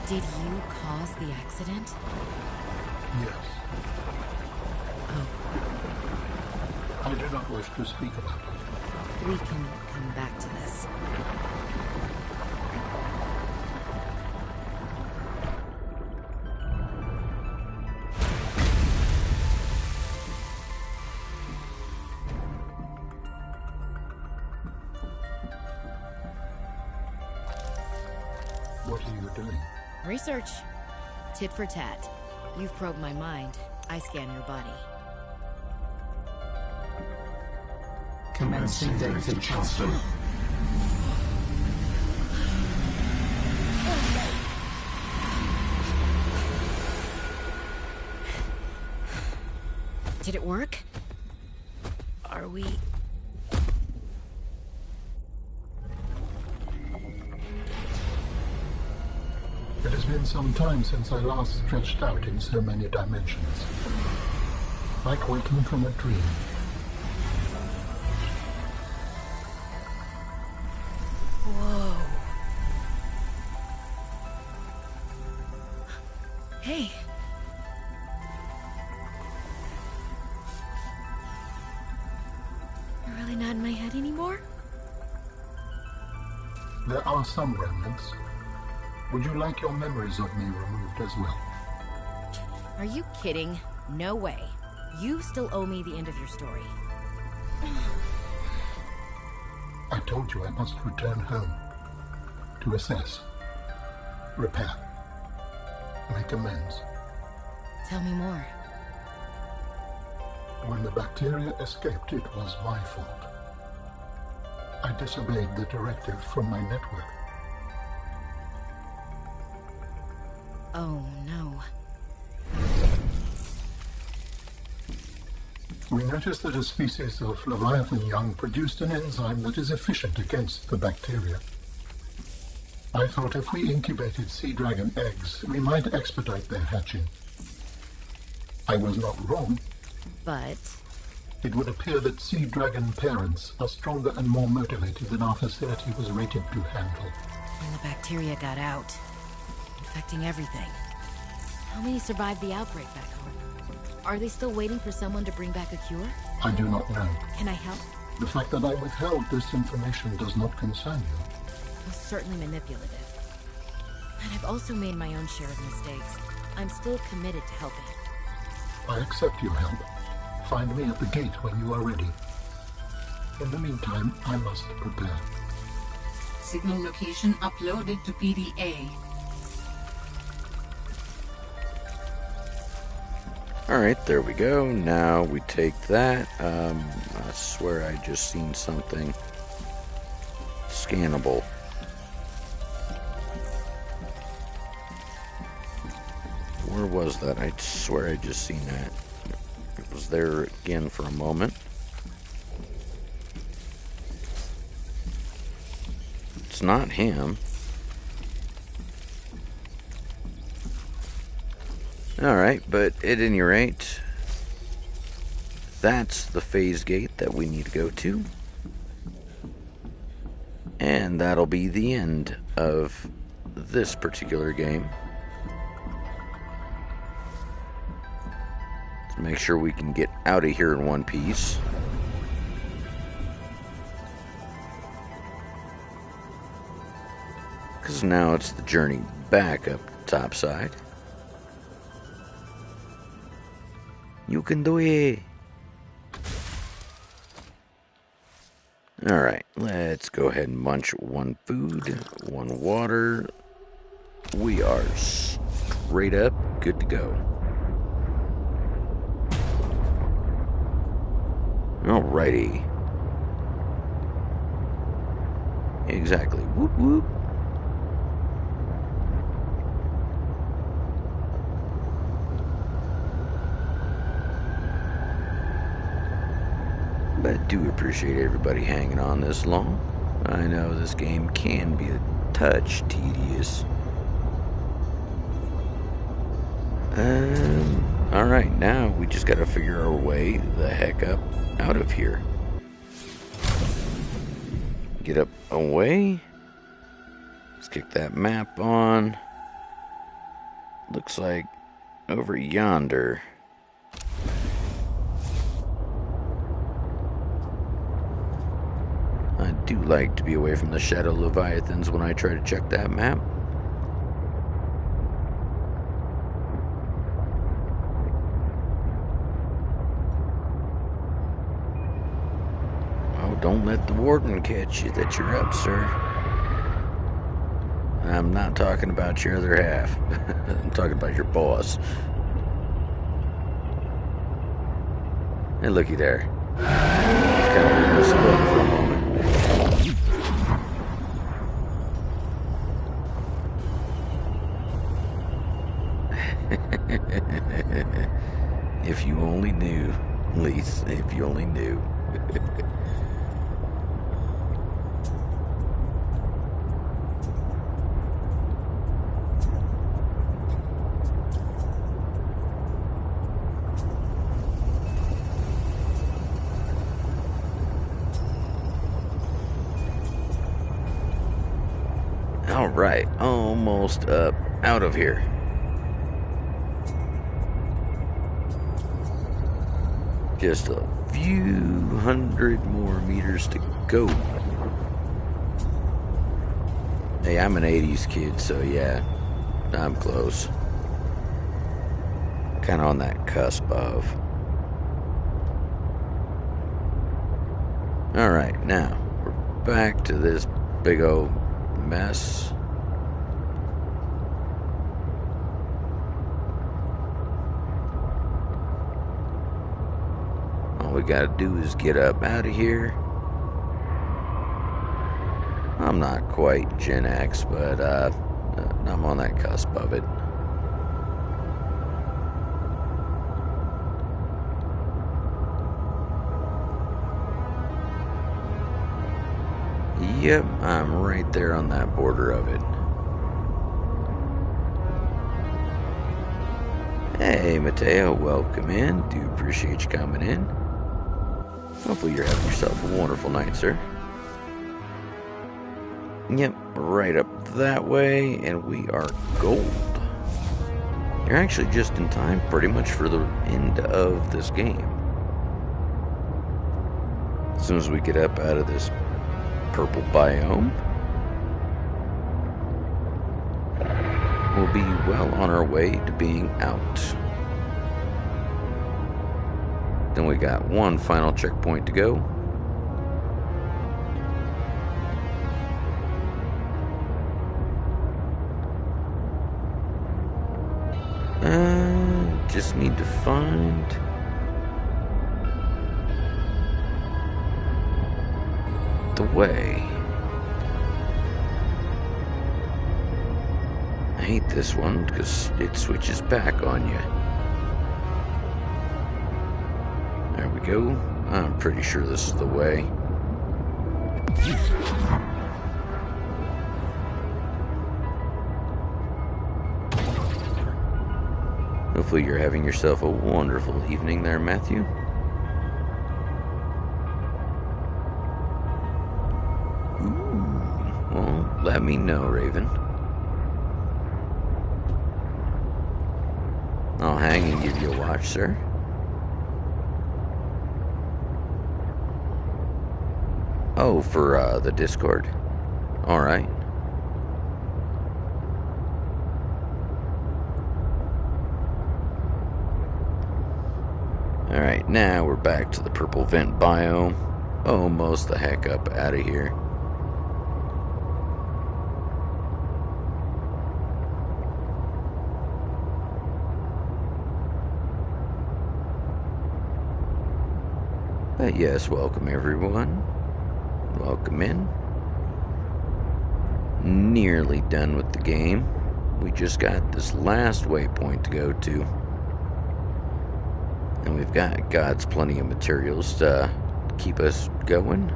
Did you cause the accident? Yes. Oh. I do not wish to speak about it. We can come back to this. What are you doing? Research. Tit for tat. You've probed my mind. I scan your body. Commencing data transfer. Did it work? Are we... It has been some time since I last stretched out in so many dimensions. Like waking from a dream. Whoa. Hey. You're really not in my head anymore? There are some remnants. Would you like your memories of me removed as well? Are you kidding? No way. You still owe me the end of your story. told you I must return home. To assess. Repair. Make amends. Tell me more. When the bacteria escaped, it was my fault. I disobeyed the directive from my network. Oh, no. We noticed that a species of Leviathan young produced an enzyme that is efficient against the bacteria. I thought if we incubated sea dragon eggs, we might expedite their hatching. I was not wrong. But? It would appear that sea dragon parents are stronger and more motivated than our facility was rated to handle. And the bacteria got out, infecting everything. How many survived the outbreak back home? Are they still waiting for someone to bring back a cure? I do not know. Can I help? The fact that I withheld this information does not concern you. It was certainly manipulative. And I've also made my own share of mistakes. I'm still committed to helping. I accept your help. Find me at the gate when you are ready. In the meantime, I must prepare. Signal location uploaded to PDA. Alright, there we go. Now we take that. I swear I just seen something scannable. Where was that? I swear I just seen that. It was there again for a moment. It's not him. Alright, but at any rate, that's the phase gate that we need to go to. And that'll be the end of this particular game. Let's make sure we can get out of here in one piece. Because now it's the journey back up the top side. You can do it. Alright, let's go ahead and munch one food, one water. We are straight up good to go. Alrighty. Exactly. Whoop whoop. But I do appreciate everybody hanging on this long. I know this game can be a touch tedious. Alright, now we just gotta figure our way the heck up out of here. Get up away. Let's kick that map on. Looks like over yonder. I do like to be away from the shadow Leviathans when I try to check that map. Oh, don't let the warden catch you that you're up, sir. I'm not talking about your other half. I'm talking about your boss. Hey, looky there. Kind of messed up for a moment. If you only knew, Lise, if you only knew. Alright, almost up out of here. Just a few hundred more meters to go. Hey, I'm an 80s kid, so yeah, I'm close. Kind of on that cusp of. Alright, now, we're back to this big old mess. All we gotta do is get up out of here. I'm not quite Gen X, but I'm on that cusp of it. Yep, I'm right there on that border of it. Hey, Mateo, welcome in. Do appreciate you coming in. Hopefully you're having yourself a wonderful night, sir. Yep, right up that way, and we are gold. You're actually just in time pretty much for the end of this game. As soon as we get up out of this purple biome, we'll be well on our way to being out. Then we got one final checkpoint to go. Just need to find the way. I hate this one because it switches back on you. There we go. I'm pretty sure this is the way. Hopefully you're having yourself a wonderful evening there, Matthew. Ooh, well, let me know, Raven. I'll hang and give you a watch, sir. Oh, for the Discord. Alright. Alright, now we're back to the purple vent biome. Almost the heck up out of here. But yes, welcome everyone. Welcome in. Nearly done with the game. We just got this last waypoint to go to. And we've got God's plenty of materials to keep us going.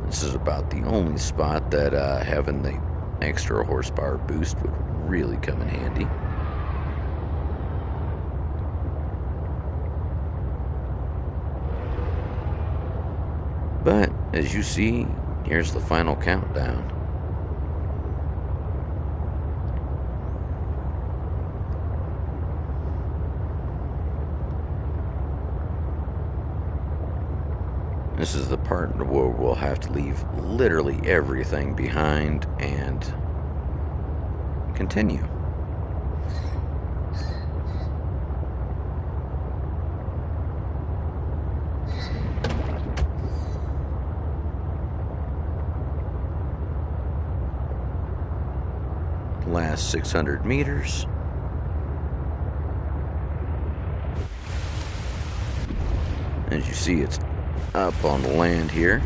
This is about the only spot that having the extra horsepower boost would really come in handy. But, as you see, here's the final countdown. This is the part where we'll have to leave literally everything behind and continue. Last 600 meters. As you see, it's up on the land here.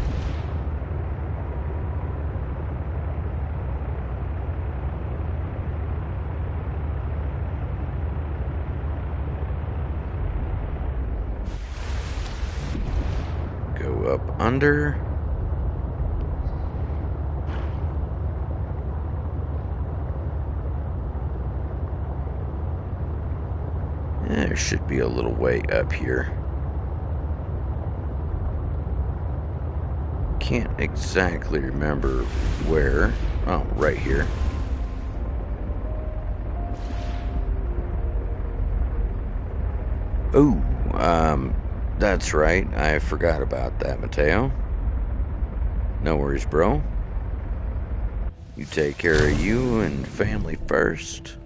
Go up under. There should be a little way up here. Can't exactly remember where. Oh, right here. Oh, that's right. I forgot about that, Mateo. No worries, bro. You take care of you and family first.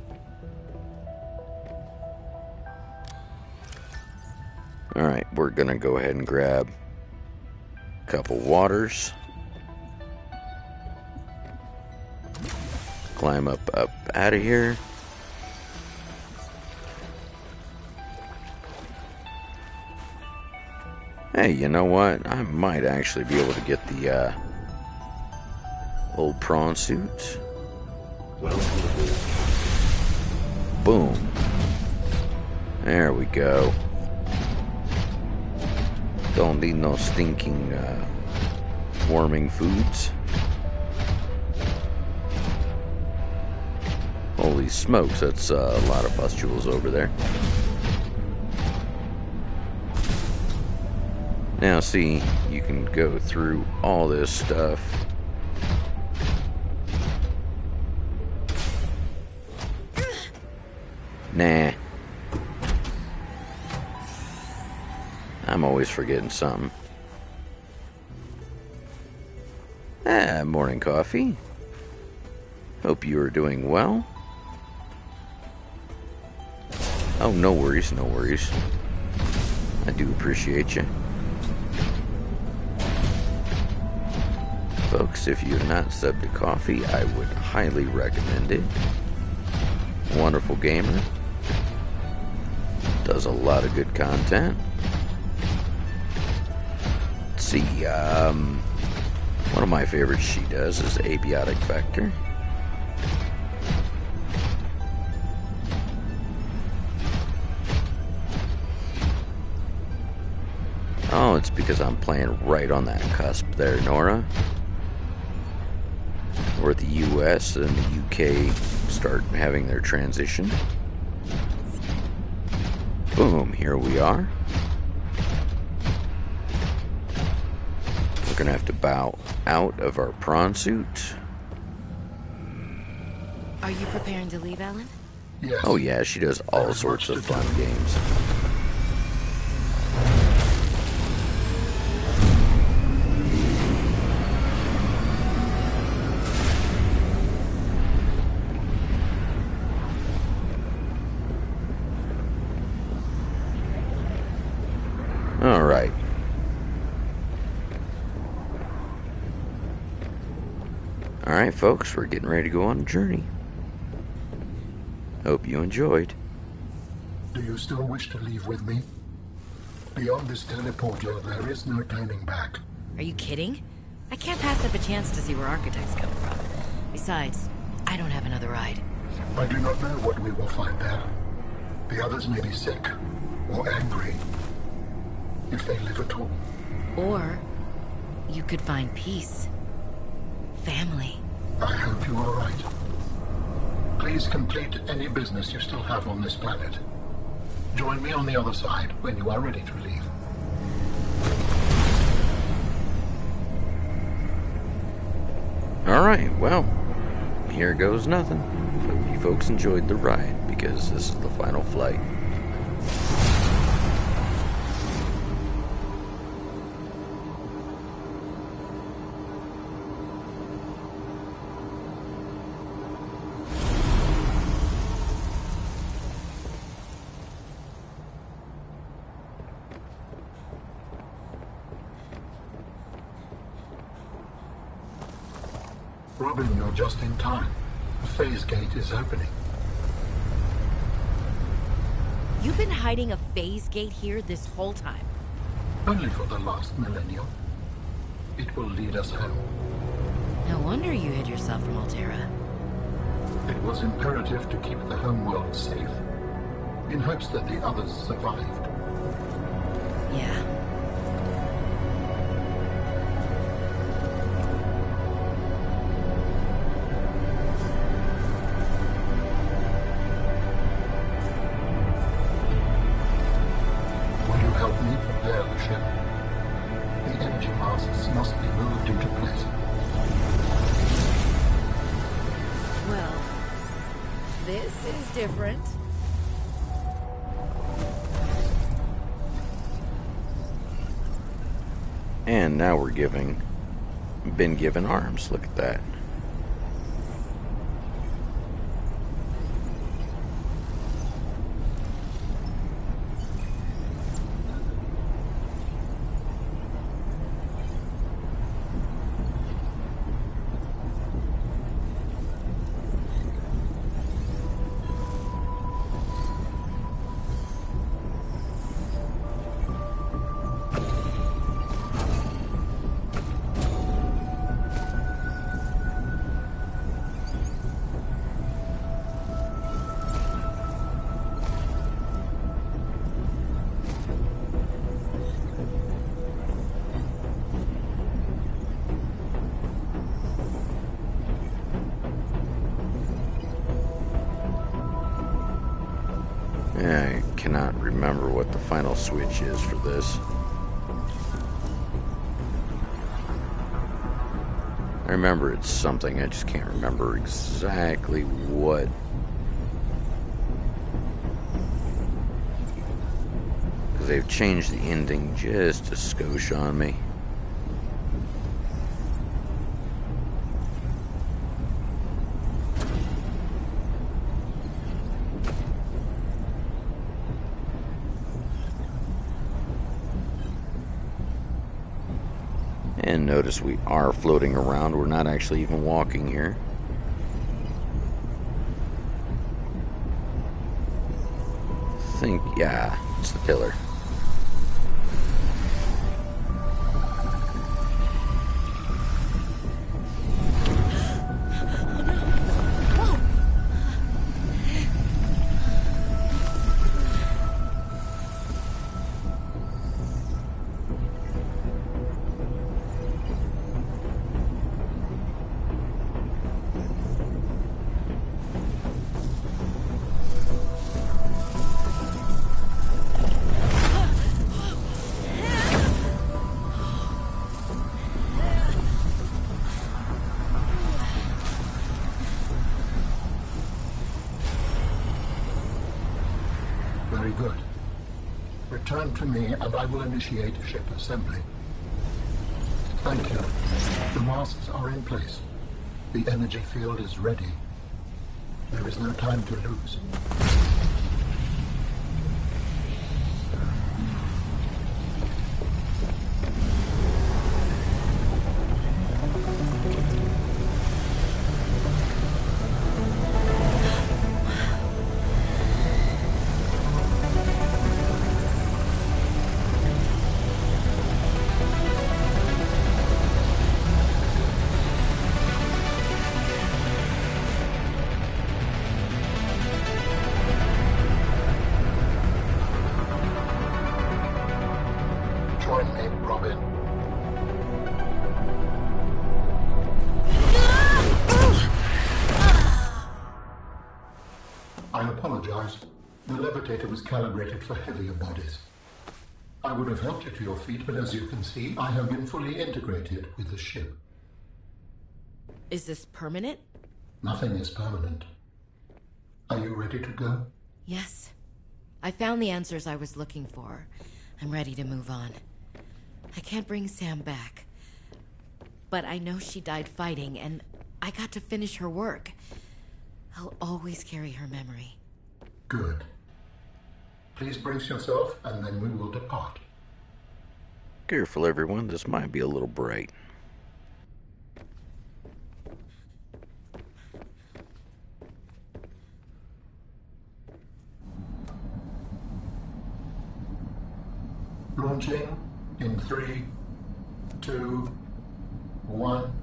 Alright, we're gonna go ahead and grab couple waters. Climb up out of here. Hey, you know what? I might actually be able to get the old prawn suit. Boom. There we go. Don't need no stinking warming foods. Holy smokes, that's a lot of pustules over there. Now see, you can go through all this stuff. Nah. I'm always forgetting something. Morning coffee. Hope you are doing well. Oh, no worries, no worries. I do appreciate you. Folks, if you're not subbed to coffee, I would highly recommend it. Wonderful gamer. Does a lot of good content. Let's see, one of my favorites she does is Abiotic Vector. Oh, it's because I'm playing right on that cusp there, Nora. Where the US and the UK start having their transition. Boom, here we are. We're gonna have to bow out of our prawn suit. Are you preparing to leave, Alan? Yes. Oh yeah, she does all sorts of fun games. Alright. Alright, folks, we're getting ready to go on a journey. Hope you enjoyed. Do you still wish to leave with me? Beyond this teleporter, there is no turning back. Are you kidding? I can't pass up a chance to see where architects come from. Besides, I don't have another ride. I do not know what we will find there. The others may be sick or angry, if they live at all. Or you could find peace. Family. I hope you are right. Please complete any business you still have on this planet. Join me on the other side when you are ready to leave. Alright, well, here goes nothing. Hope you folks enjoyed the ride, because this is the final flight. Robin, you're just in time. The phase gate is opening. You've been hiding a phase gate here this whole time. Only for the last millennium. It will lead us home. No wonder you hid yourself from Altera. It was imperative to keep the homeworld safe, in hopes that the others survived. Yeah. Will you help me prepare the ship? The energy masts must be moved into place. Well, this is different. And now we're been given arms. Look at that. cannot remember what the final switch is for this. I remember it's something, I just can't remember exactly what. Because they've changed the ending just a skosh on me. And notice we are floating around. We're not actually even walking here. I think, yeah, it's the pillar. Very good. Return to me and I will initiate ship assembly. Thank you. The masts are in place. The energy field is ready. There is no time to lose. Join me, Robin. I apologize. The levitator was calibrated for heavier bodies. I would have helped you to your feet, but as you can see, I have been fully integrated with the ship. Is this permanent? Nothing is permanent. Are you ready to go? Yes. I found the answers I was looking for. I'm ready to move on. I can't bring Sam back. But I know she died fighting, and I got to finish her work. I'll always carry her memory. Good. Please brace yourself, and then we will depart. Careful, everyone. This might be a little bright. Launching in 3, 2, 1.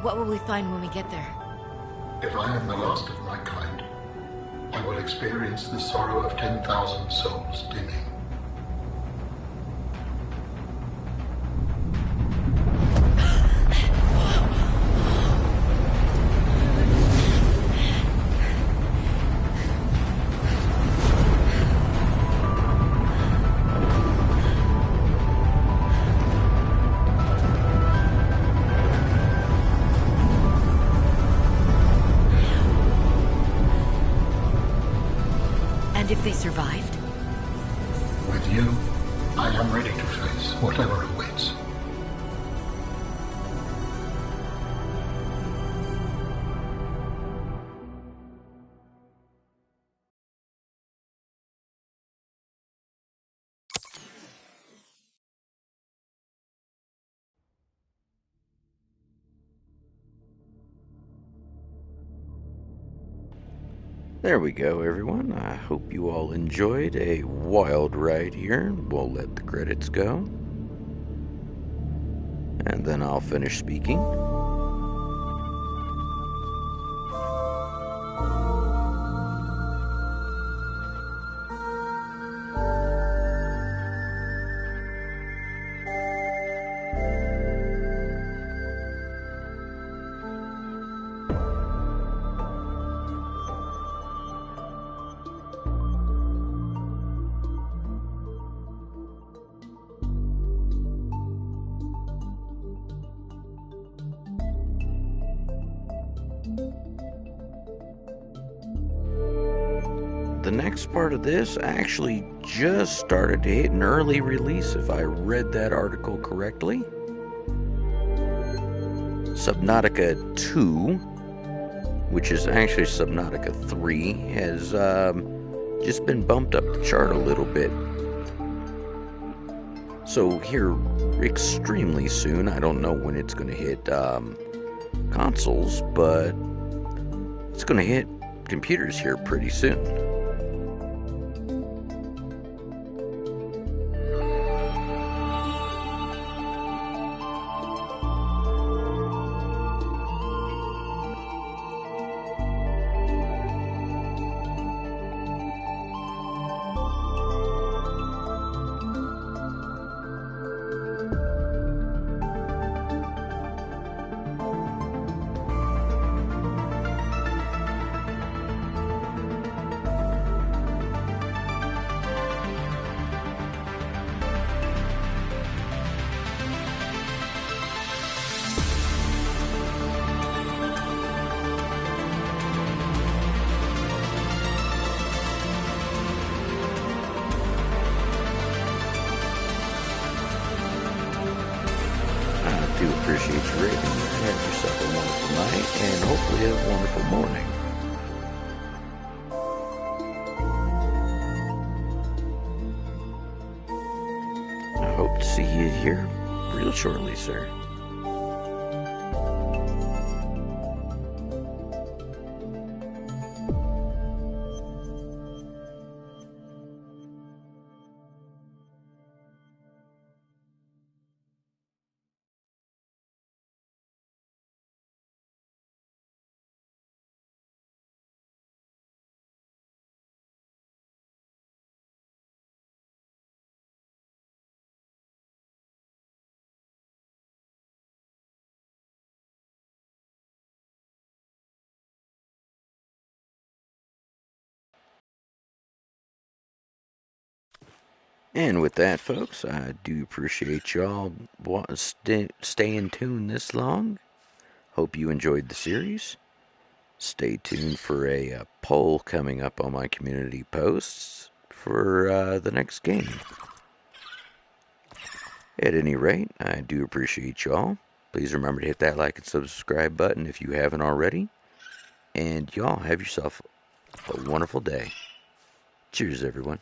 What will we find when we get there? If I am the last of my kind, I will experience the sorrow of 10,000 souls dimming. And if they survived? With you, I am ready to face whatever awaits. There we go, everyone. I hope you all enjoyed a wild ride here. We'll let the credits go. And then I'll finish speaking. The next part of this actually just started to hit an early release, if I read that article correctly. Subnautica 2, which is actually Subnautica 3, has just been bumped up the chart a little bit. So here, extremely soon, I don't know when it's going to hit consoles, but it's going to hit computers here pretty soon. I do appreciate you rating. Have yourself a wonderful night, and hopefully a wonderful morning. I hope to see you here real shortly, sir. And with that, folks, I do appreciate y'all staying tuned this long. Hope you enjoyed the series. Stay tuned for a poll coming up on my community posts for the next game. At any rate, I do appreciate y'all. Please remember to hit that like and subscribe button if you haven't already. And y'all have yourself a wonderful day. Cheers, everyone.